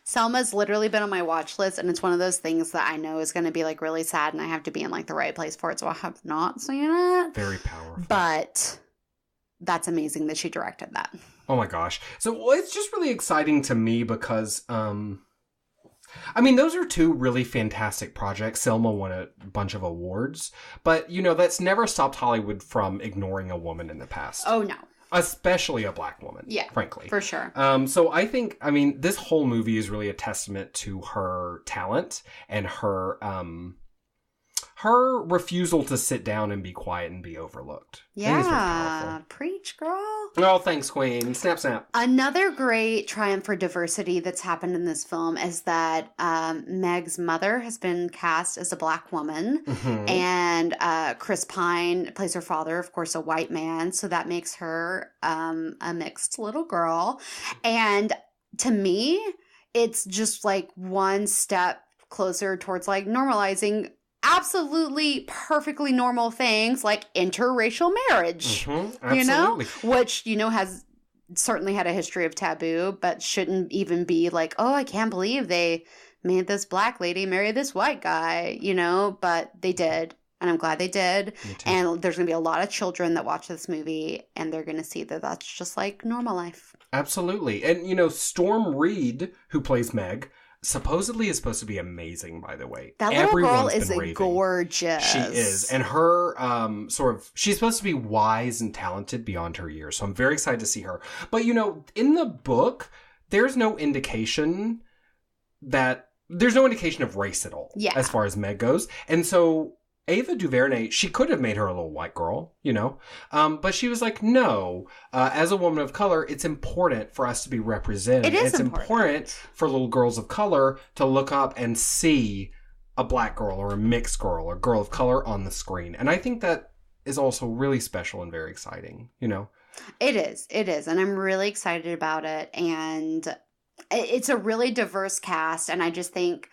Selma's literally been on my watch list, and it's one of those things that I know is going to be like really sad, and I have to be in like the right place for it, so I have not seen it. Very powerful. But that's amazing that she directed that. Oh my gosh. So it's just really exciting to me because, I mean, those are two really fantastic projects. Selma won a bunch of awards, but you know, that's never stopped Hollywood from ignoring a woman in the past. Oh, no. Especially a black woman, yeah, frankly. For sure. So I think, I mean, this whole movie is really a testament to her talent and her refusal to sit down and be quiet and be overlooked. Yeah, preach, girl. Oh, thanks, Queen. Snap, snap. Another great triumph for diversity that's happened in this film is that Meg's mother has been cast as a black woman, and Chris Pine plays her father, of course, a white man, so that makes her a mixed little girl. And to me, it's just like one step closer towards like normalizing absolutely perfectly normal things like interracial marriage, you know, which, you know, has certainly had a history of taboo, but shouldn't even be like, oh, I can't believe they made this black lady marry this white guy, you know, but they did. And I'm glad they did. And there's going to be a lot of children that watch this movie and they're going to see that that's just like normal life. Absolutely. And, you know, Storm Reed, who plays Meg, supposedly is supposed to be amazing, by the way. That little girl is gorgeous. She is. And her she's supposed to be wise and talented beyond her years. So I'm very excited to see her. But, you know, in the book, there's no indication of race at all. Yeah. As far as Meg goes. And so Ava DuVernay, she could have made her a little white girl, you know, but she was like, no, as a woman of color, it's important for us to be represented. It's important for little girls of color to look up and see a black girl or a mixed girl or girl of color on the screen. And I think that is also really special and very exciting, you know? It is. And I'm really excited about it. And it's a really diverse cast. And I just think,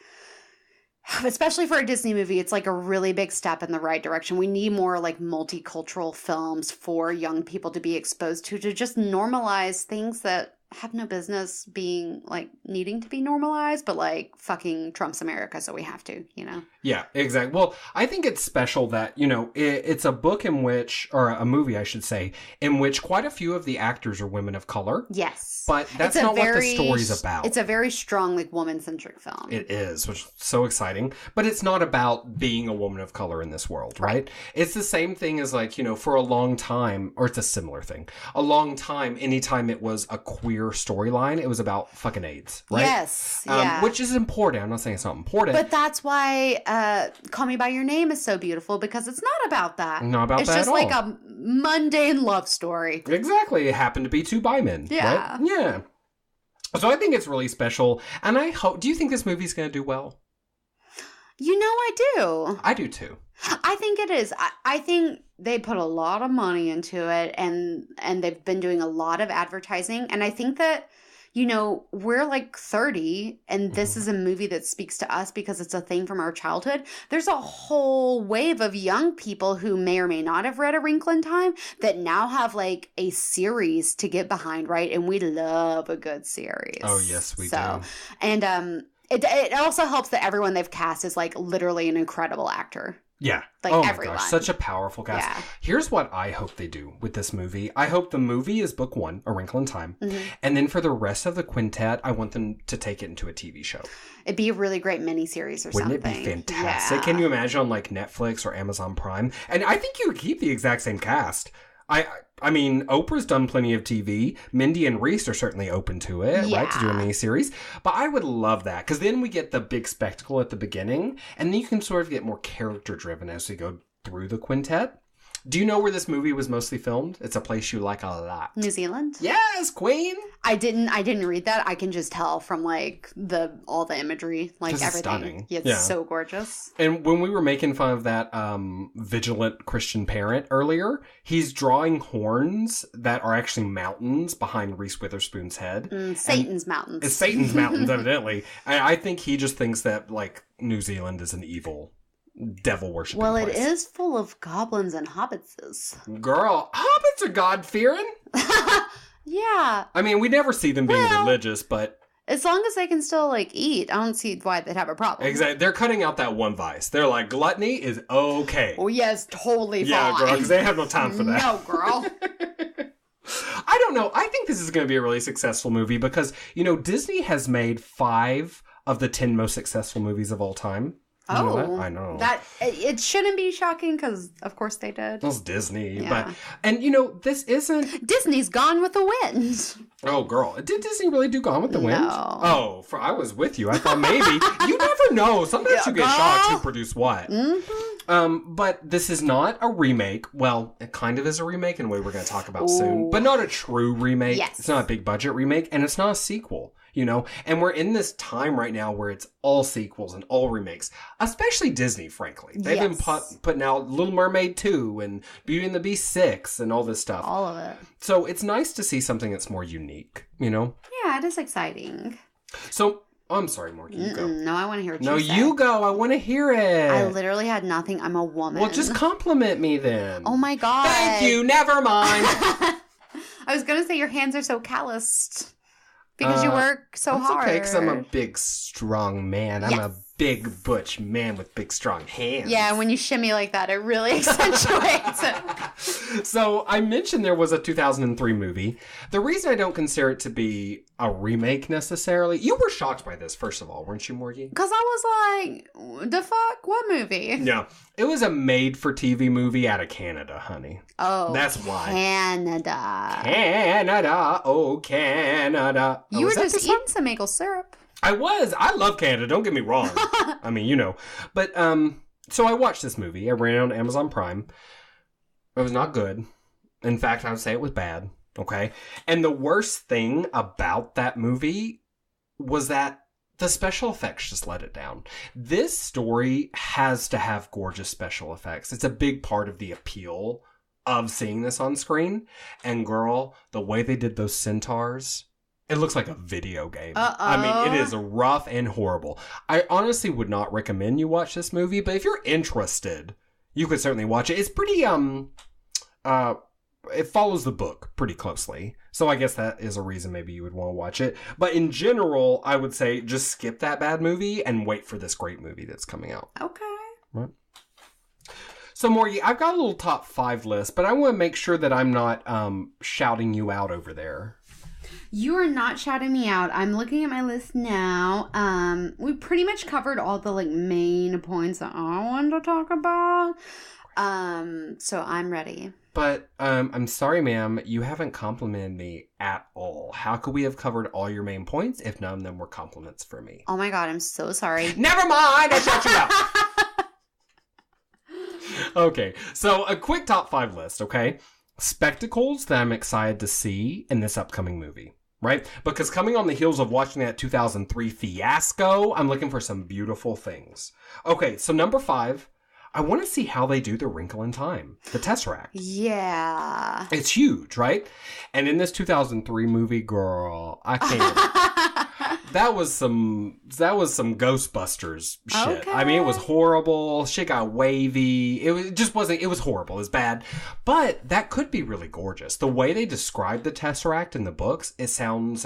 especially for a Disney movie, it's like a really big step in the right direction. We need more like multicultural films for young people to be exposed to just normalize things that have no business being like needing to be normalized, but like fucking Trump's America, so we have to, you know? Yeah, exactly. Well, I think it's special that, you know, it's a book in which, or a movie, I should say, in which quite a few of the actors are women of color. Yes. But that's not what the story's about. It's a very strong, like, woman-centric film. It is, which is so exciting. But it's not about being a woman of color in this world, right? It's the same thing as, like, you know, for a long time, or it's a similar thing. A long time, anytime it was a queer storyline, it was about fucking AIDS, right? Yes, yeah. Which is important. I'm not saying it's not important. But that's why Call Me By Your Name is so beautiful, because it's not about that. Not about that at all. It's just like a mundane love story. Exactly. It happened to be two bi men. Yeah. Right? Yeah. So I think it's really special. And I hope, do you think this movie's going to do well? You know, I do. I do too. I think it is. I think they put a lot of money into it, and they've been doing a lot of advertising. And I think that, you know, we're like 30 and this is a movie that speaks to us because it's a thing from our childhood. There's a whole wave of young people who may or may not have read A Wrinkle in Time that now have like a series to get behind, right? And we love a good series. Oh, yes, we do. And it also helps that everyone they've cast is like literally an incredible actor. Yeah. Like, oh my everyone. gosh, such a powerful cast. Yeah. Here's what I hope they do with this movie. I hope the movie is book 1, A Wrinkle in Time. Mm-hmm. And then for the rest of the quintet, I want them to take it into a TV show. It'd be a really great miniseries or Wouldn't something. it be fantastic? Yeah. Can you imagine on like Netflix or Amazon Prime? And I think you would keep the exact same cast. I mean, Oprah's done plenty of TV. Mindy and Reese are certainly open to it, right? To do a miniseries. But I would love that because then we get the big spectacle at the beginning and then you can sort of get more character driven as we go through the quintet. Do you know where this movie was mostly filmed? It's a place you like a lot. New Zealand? Yes, Queen. I didn't read that. I can just tell from like all the imagery, like everything. Stunning. Yeah, it's so gorgeous. And when we were making fun of that vigilant Christian parent earlier, he's drawing horns that are actually mountains behind Reese Witherspoon's head. Satan's mountains. It's Satan's mountains, evidently. I think he just thinks that like New Zealand is an evil devil worshiping place. It is full of goblins and hobbitses. Girl, hobbits are God-fearing. Yeah. I mean, we never see them being religious, but... As long as they can still, like, eat, I don't see why they'd have a problem. Exactly. They're cutting out that one vice. They're like, gluttony is okay. Oh, yes, totally fine. Yeah, girl, because they have no time for that. No, girl. I don't know. I think this is going to be a really successful movie because, you know, Disney has made 5 of the 10 most successful movies of all time. You know that? I know. It shouldn't be shocking because, of course, they did. That's Disney. Yeah. And, you know, this isn't... Disney's Gone with the Wind. Oh, girl. Did Disney really do Gone with the Wind? No. Oh, I was with you. I thought maybe. You never know. Sometimes you get shocked who produced what. Mm-hmm. But this is not a remake. Well, it kind of is a remake in a way we're going to talk about soon. But not a true remake. Yes. It's not a big budget remake. And it's not a sequel. You know, and we're in this time right now where it's all sequels and all remakes, especially Disney, frankly. They've been putting out Little Mermaid 2 and Beauty and the Beast 6 and all this stuff. All of it. So it's nice to see something that's more unique, you know? Yeah, it is exciting. So, I'm sorry, Morgan, you go. No, I want to hear what you say. No, you go. I want to hear it. I literally had nothing. I'm a woman. Well, just compliment me then. Oh my God. Thank you. Never mind. I was going to say your hands are so calloused. Because you work so hard. Okay, because I'm a big, strong man. I'm a big, butch man with big, strong hands. Yeah, when you shimmy like that, it really accentuates it. So, I mentioned there was a 2003 movie. The reason I don't consider it to be a remake necessarily... You were shocked by this, first of all, weren't you, Morgie? Because I was like, the fuck? What movie? Yeah. It was a made-for-TV movie out of Canada, honey. Oh, that's why. Canada. Canada. Oh, Canada. You were just eating some maple syrup. I was. I love Canada. Don't get me wrong. I mean, you know. But, so I watched this movie. I ran it on Amazon Prime. It was not good. In fact, I would say it was bad. Okay? And the worst thing about that movie was that the special effects just let it down. This story has to have gorgeous special effects. It's a big part of the appeal of seeing this on screen. And girl, the way they did those centaurs, it looks like a video game. I mean, it is rough and horrible. I honestly would not recommend you watch this movie, but if you're interested, you could certainly watch it. It's pretty, it follows the book pretty closely. So I guess that is a reason maybe you would want to watch it. But in general, I would say just skip that bad movie and wait for this great movie that's coming out. Okay. Right. So Morgie, I've got a little top 5 list, but I want to make sure that I'm not shouting you out over there. You are not shouting me out. I'm looking at my list now. We pretty much covered all the like main points that I wanted to talk about. So I'm ready. But I'm sorry, ma'am, you haven't complimented me at all. How could we have covered all your main points if none of them were compliments for me? Oh my God, I'm so sorry. Never mind, I shut you out. Okay, so a quick top 5 list, okay? Spectacles that I'm excited to see in this upcoming movie, right? Because coming on the heels of watching that 2003 fiasco, I'm looking for some beautiful things. Okay, so number 5, I want to see how they do the Wrinkle in Time, the Tesseract. Yeah. It's huge, right? And in this 2003 movie, girl, I can't. That was some Ghostbusters shit. Okay. I mean, it was horrible. Shit got wavy. It was horrible. It was bad. But that could be really gorgeous. The way they describe the Tesseract in the books, it sounds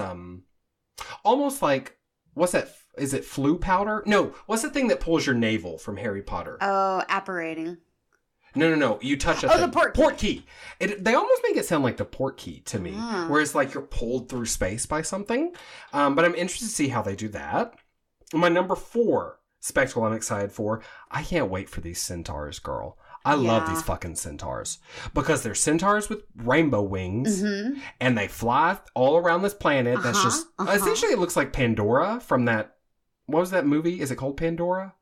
almost like, what's that is it flu powder? No, what's the thing that pulls your navel from Harry Potter? Oh, apparating. No. You touch a thing. The port key. They almost make it sound like the port key to me, where it's like you're pulled through space by something. But I'm interested to see how they do that. My number 4 spectacle I'm excited for. I can't wait for these centaurs, girl. I love these fucking centaurs because they're centaurs with rainbow wings and they fly all around this planet. That's just essentially it looks like Pandora from that. What was that movie? Is it called Pandora?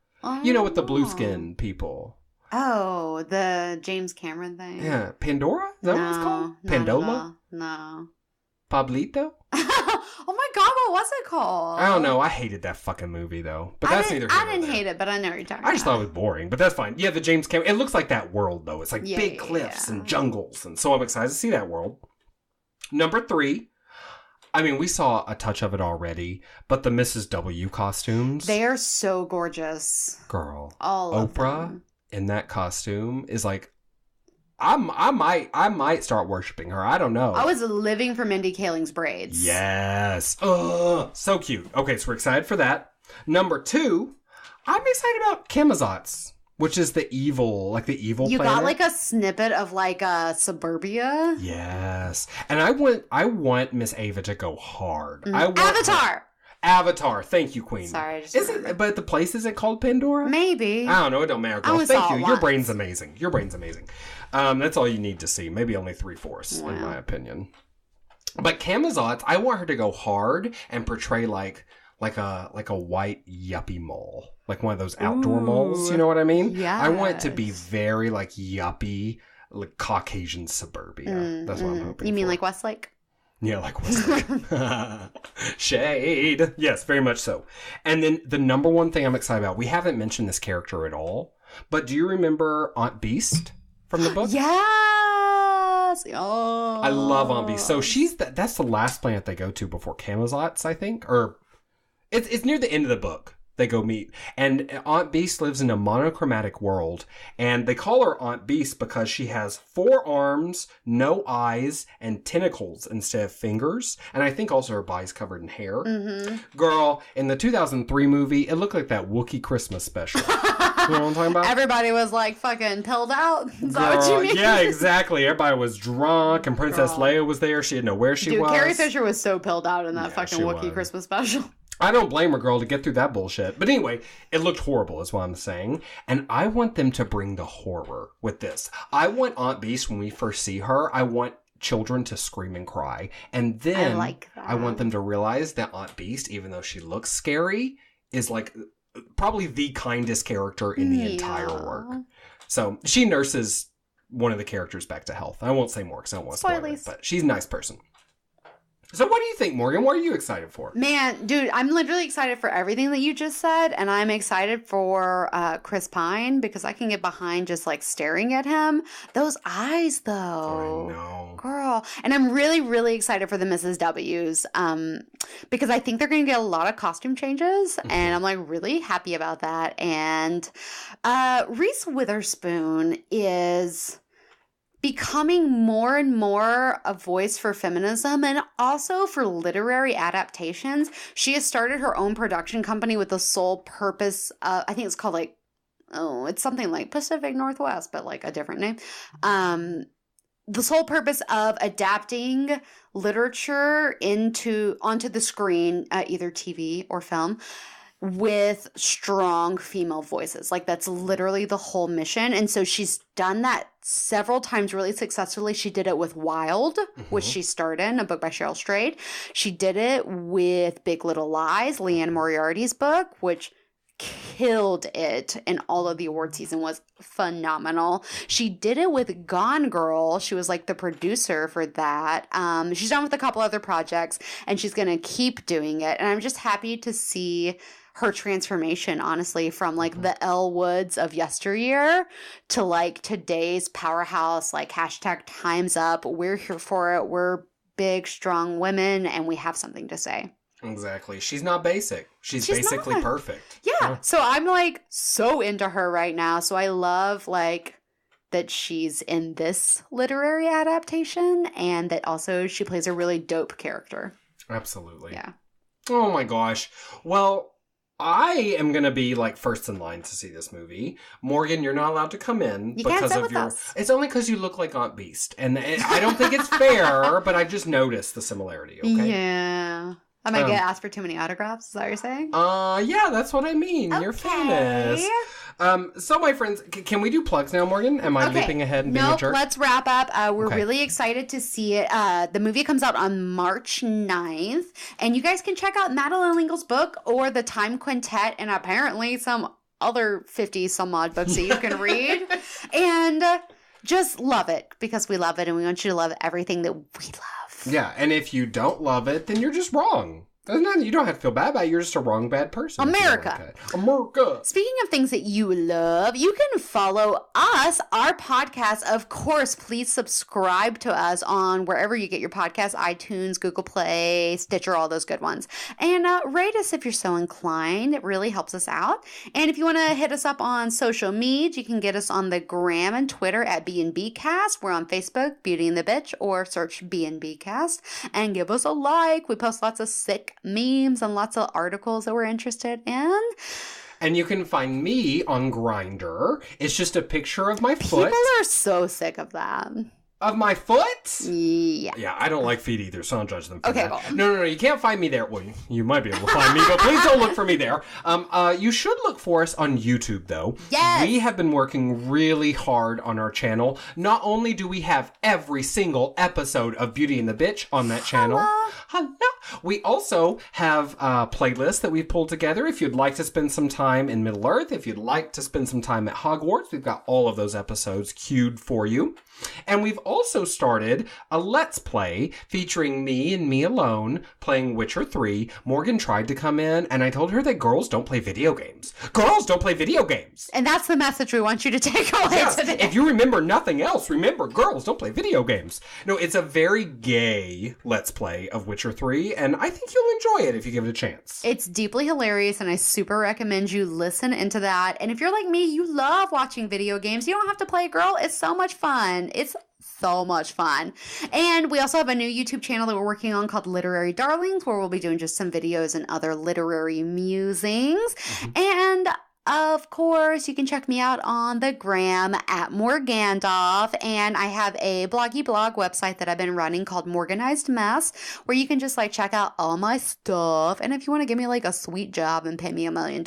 You know, with the blue skin people. Oh, the James Cameron thing. Yeah, Pandora? Is that what it's called? Pandola? No. Pablito? Oh my god, what was it called? I don't know. I hated that fucking movie though. But that's neither here nor there. I didn't hate it, but I know what you're talking about. I just thought it was boring, but that's fine. Yeah, the James Cameron. It looks like that world though. It's like big cliffs and jungles, and so I'm excited to see that world. Number 3. I mean, we saw a touch of it already, but the Mrs. W costumes. They are so gorgeous. Girl. All of Oprah them. In that costume is like, I might start worshiping her. I don't know. I was living for Mindy Kaling's braids. Yes. Oh, so cute. Okay, so we're excited for that. Number 2, I'm excited about Camazotz, which is the evil planet. You got like a snippet of like Suburbia. Yes. And I want Miss Ava to go hard. Avatar. Thank you, Queen. Sorry. But the place isn't called Pandora? Maybe. I don't know. It don't matter, girl. Thank you. Your brain's amazing. That's all you need to see. Maybe only 3/4, in my opinion. But Camazotz, I want her to go hard and portray like a white yuppie mall. Like one of those outdoor malls. You know what I mean? Yeah. I want it to be very like yuppie, like Caucasian suburbia. That's what I'm hoping You mean for. like Westlake? Yeah, like Westlake. Shade. Yes, very much so. And then the number 1 thing I'm excited about, we haven't mentioned this character at all, but do you remember Aunt Beast from the book? Yes! Oh. I love Aunt Beast. So that's the last planet they go to before Camazotz, I think. Or it's near the end of the book. They go meet. And Aunt Beast lives in a monochromatic world. And they call her Aunt Beast because she has 4 arms, no eyes, and tentacles instead of fingers. And I think also her body's covered in hair. Mm-hmm. Girl, in the 2003 movie, it looked like that Wookiee Christmas special. You know what I'm talking about? Everybody was like fucking pilled out. Is that what you mean? Yeah, exactly. Everybody was drunk and Princess Leia was there. She didn't know where she was. Carrie Fisher was so pilled out in that fucking Wookiee Christmas special. I don't blame her, girl, to get through that bullshit. But anyway, it looked horrible is what I'm saying. And I want them to bring the horror with this. I want Aunt Beast, when we first see her, I want children to scream and cry. And then I want them to realize that Aunt Beast, even though she looks scary, is like probably the kindest character in the entire work. So she nurses one of the characters back to health. I won't say more because I don't want to spoil it, but she's a nice person. So what do you think, Morgan? What are you excited for? Man, dude, I'm literally excited for everything that you just said. And I'm excited for Chris Pine because I can get behind just like staring at him. Those eyes, though. I know. Girl. And I'm really, really excited for the Mrs. W's because I think they're going to get a lot of costume changes. Mm-hmm. And I'm like really happy about that. And Reese Witherspoon is becoming more and more a voice for feminism and also for literary adaptations. She has started her own production company with the sole purpose of, I think it's called like, it's something like Pacific Northwest, but like a different name. The sole purpose of adapting literature onto the screen, either TV or film, with strong female voices. Like that's literally the whole mission. And so she's done that several times really successfully. She did it with Wild, which she starred in, a book by Cheryl Strayed. She did it with Big Little Lies, Leanne Moriarty's book, which killed it in all of the award season, was phenomenal. She did it with Gone Girl. She was like the producer for that. She's done with a couple other projects and she's going to keep doing it. And I'm just happy to see her transformation, honestly, from like the Elle Woods of yesteryear to like today's powerhouse, like hashtag time's up. We're here for it. We're big, strong women and we have something to say. Exactly. She's not basic. She's basically perfect. Yeah. So I'm like so into her right now. So I love like that she's in this literary adaptation and that also she plays a really dope character. Absolutely. Yeah. Oh my gosh. Well, I am going to be like first in line to see this movie. Morgan, you're not allowed to come in because of your... Us. It's only because you look like Aunt Beast. And I don't think it's fair, but I just noticed the similarity, okay? Yeah. I might get asked for too many autographs. Is that what you're saying? Yeah, that's what I mean. Okay. You're famous. So, my friends, can we do plugs now, Morgan? Am I leaping ahead and being a jerk? Let's wrap up. We're really excited to see it. The movie comes out on March 9th. And you guys can check out Madeline L'Engle's book or The Time Quintet and apparently some other 50-some-odd books that you can read. And just love it because we love it and we want you to love everything that we love. Yeah, and if you don't love it, then you're just wrong. You don't have to feel bad about it. You're just a wrong, bad person. America. Speaking of things that you love, you can follow us, our podcast. Of course, please subscribe to us on wherever you get your podcasts, iTunes, Google Play, Stitcher, all those good ones. And rate us if you're so inclined. It really helps us out. And if you want to hit us up on social media, you can get us on the gram and Twitter at B&Bcast. We're on Facebook, Beauty and the Bitch, or search B&Bcast. And give us a like. We post lots of sick memes and lots of articles that we're interested in. And you can find me on Grindr. It's just a picture of my foot. People are so sick of that. Of my foot? Yeah. Yeah, I don't like feet either, so don't judge them for that. Cool. No, you can't find me there. Well, you might be able to find me, but please don't look for me there. You should look for us on YouTube, though. Yes! We have been working really hard on our channel. Not only do we have every single episode of Beauty and the Bitch on that channel. Hello. We also have playlists that we've pulled together. If you'd like to spend some time in Middle-earth, if you'd like to spend some time at Hogwarts, we've got all of those episodes queued for you. And we've also started a Let's Play featuring me and me alone playing Witcher 3. Morgan tried to come in, and I told her that girls don't play video games. Girls don't play video games! And that's the message we want you to take away today. If you remember nothing else, remember girls don't play video games. No, it's a very gay Let's Play of Witcher 3, and I think you'll enjoy it if you give it a chance. It's deeply hilarious, and I super recommend you listen into that. And if you're like me, you love watching video games. You don't have to play a girl. It's so much fun. It's so much fun. And we also have a new YouTube channel that we're working on called Literary Darlings, where we'll be doing just some videos and other literary musings. Mm-hmm. And of course, you can check me out on the gram at Morgandolph. And I have a blog website that I've been running called Morganized Mess, where you can just check out all my stuff. And if you want to give me a sweet job and pay me $1 million,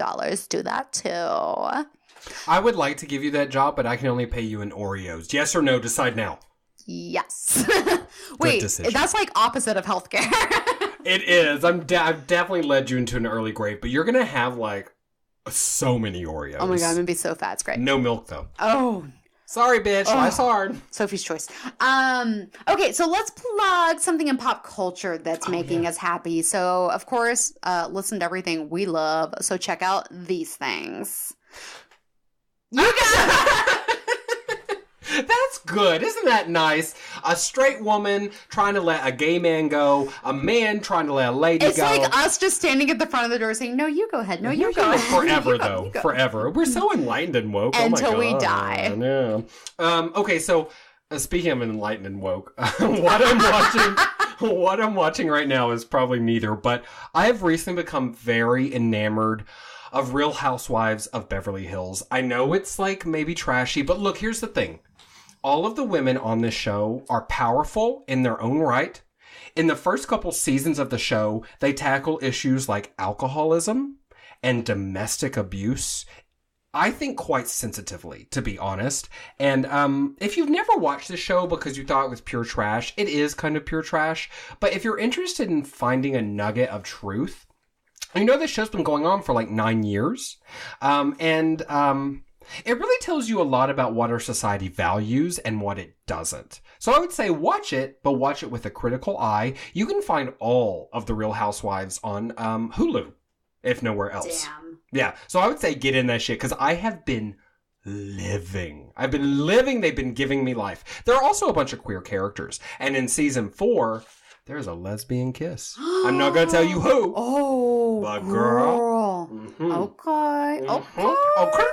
do that too. I would like to give you that job, but I can only pay you in Oreos. Yes or no? Decide now. Yes. Wait, that's opposite of healthcare. It is. I've definitely led you into an early grave, but you're going to have so many Oreos. Oh my God, I'm going to be so fat. It's great. No milk though. Oh. Sorry, bitch. Life's hard. Sophie's choice. Okay, so let's plug something in pop culture that's making us happy. So, of course, listen to everything we love. So check out these things. You guys. That's good. Isn't that nice? A straight woman trying to let a gay man go. A man trying to let a lady go. It's like us just standing at the front of the door saying, no, you go ahead. No, you go ahead. Forever, though. Forever. We're so enlightened and woke. Until we die. Yeah. Okay, so speaking of enlightened and woke, what I'm watching right now is probably neither, but I have recently become very enamored of Real Housewives of Beverly Hills. I know it's maybe trashy, but look, here's the thing. All of the women on this show are powerful in their own right. In the first couple seasons of the show, they tackle issues like alcoholism and domestic abuse. I think quite sensitively, to be honest. And if you've never watched the show because you thought it was pure trash, it is kind of pure trash. But if you're interested in finding a nugget of truth, this show's been going on for 9 years. It really tells you a lot about what our society values and what it doesn't. So I would say watch it, but watch it with a critical eye. You can find all of the Real Housewives on Hulu, if nowhere else. Damn. Yeah, so I would say get in that shit, because I have been living. I've been living. They've been giving me life. There are also a bunch of queer characters. And in season 4... there's a lesbian kiss. I'm not going to tell you who. Oh, but girl. Mm-hmm. Okay. Mm-hmm. Okay.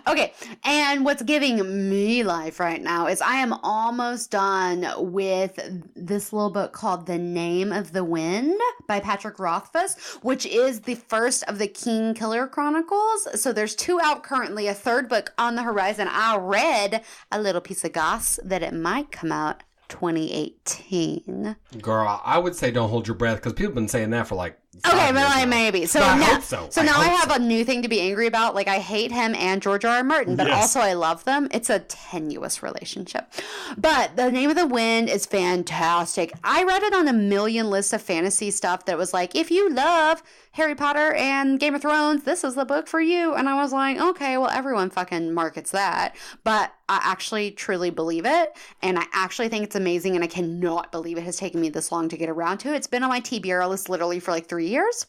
Okay, and what's giving me life right now is I am almost done with this little book called The Name of the Wind by Patrick Rothfuss, which is the first of the King Killer Chronicles. So there's 2 out currently, a 3rd book on the horizon. I read a little piece of goss that it might come out 2018. Girl, I would say don't hold your breath because people have been saying that for like 5 Okay, years but now. maybe. So But I now, hope so. So now I have a new thing to be angry about. Like, I hate him and George R. R. Martin, but Yes. also I love them. It's a tenuous relationship. But The Name of the Wind is fantastic. I read it on a million lists of fantasy stuff that was like, if you love Harry Potter and Game of Thrones, this is the book for you. And I was like, okay, well, everyone fucking markets that. But I actually truly believe it. And I actually think it's amazing. And I cannot believe it has taken me this long to get around to it. It's been on my TBR list literally for like 3 years.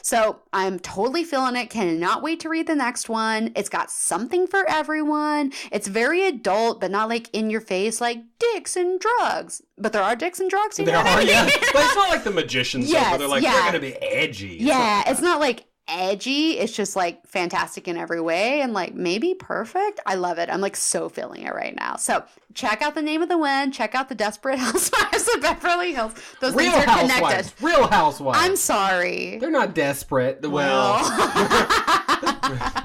So I'm totally feeling it. Cannot wait to read the next one. It's got something for everyone. It's very adult, but not like in your face, like dicks and drugs. But there are dicks and drugs. There are, yeah. But it's not like the magicians Yes, where they're like, yeah. they're going to be edgy. Yeah, it's not like edgy. It's just like fantastic in every way and like maybe perfect. I love it. I'm like so feeling it right now. So check out The Name of the Wind. Check out The Desperate Housewives of Beverly Hills. Those Real things are Housewives. connected. Real Housewives. I'm sorry. They're not desperate. Well,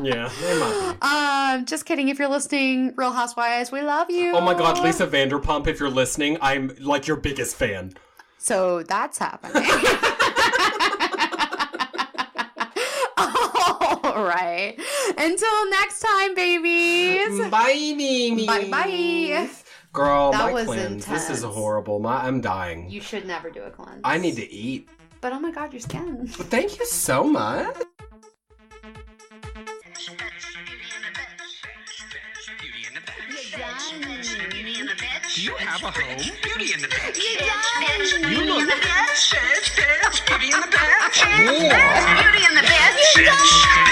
yeah, they might be. Just kidding. If you're listening, Real Housewives, we love you. Oh my God, Lisa Vanderpump, if you're listening, I'm like your biggest fan. So that's happening. All right. Until next time, babies. Bye, Mimi. Bye. Girl, That my was cleanse. This is intense. horrible. I'm dying. You should never do a cleanse. I need to eat. But oh my God, your skin. Well, thank you so much. Do you have a home? Beauty in the Bed. You look- in the bed. Beauty in the Bed. Beauty in the bed.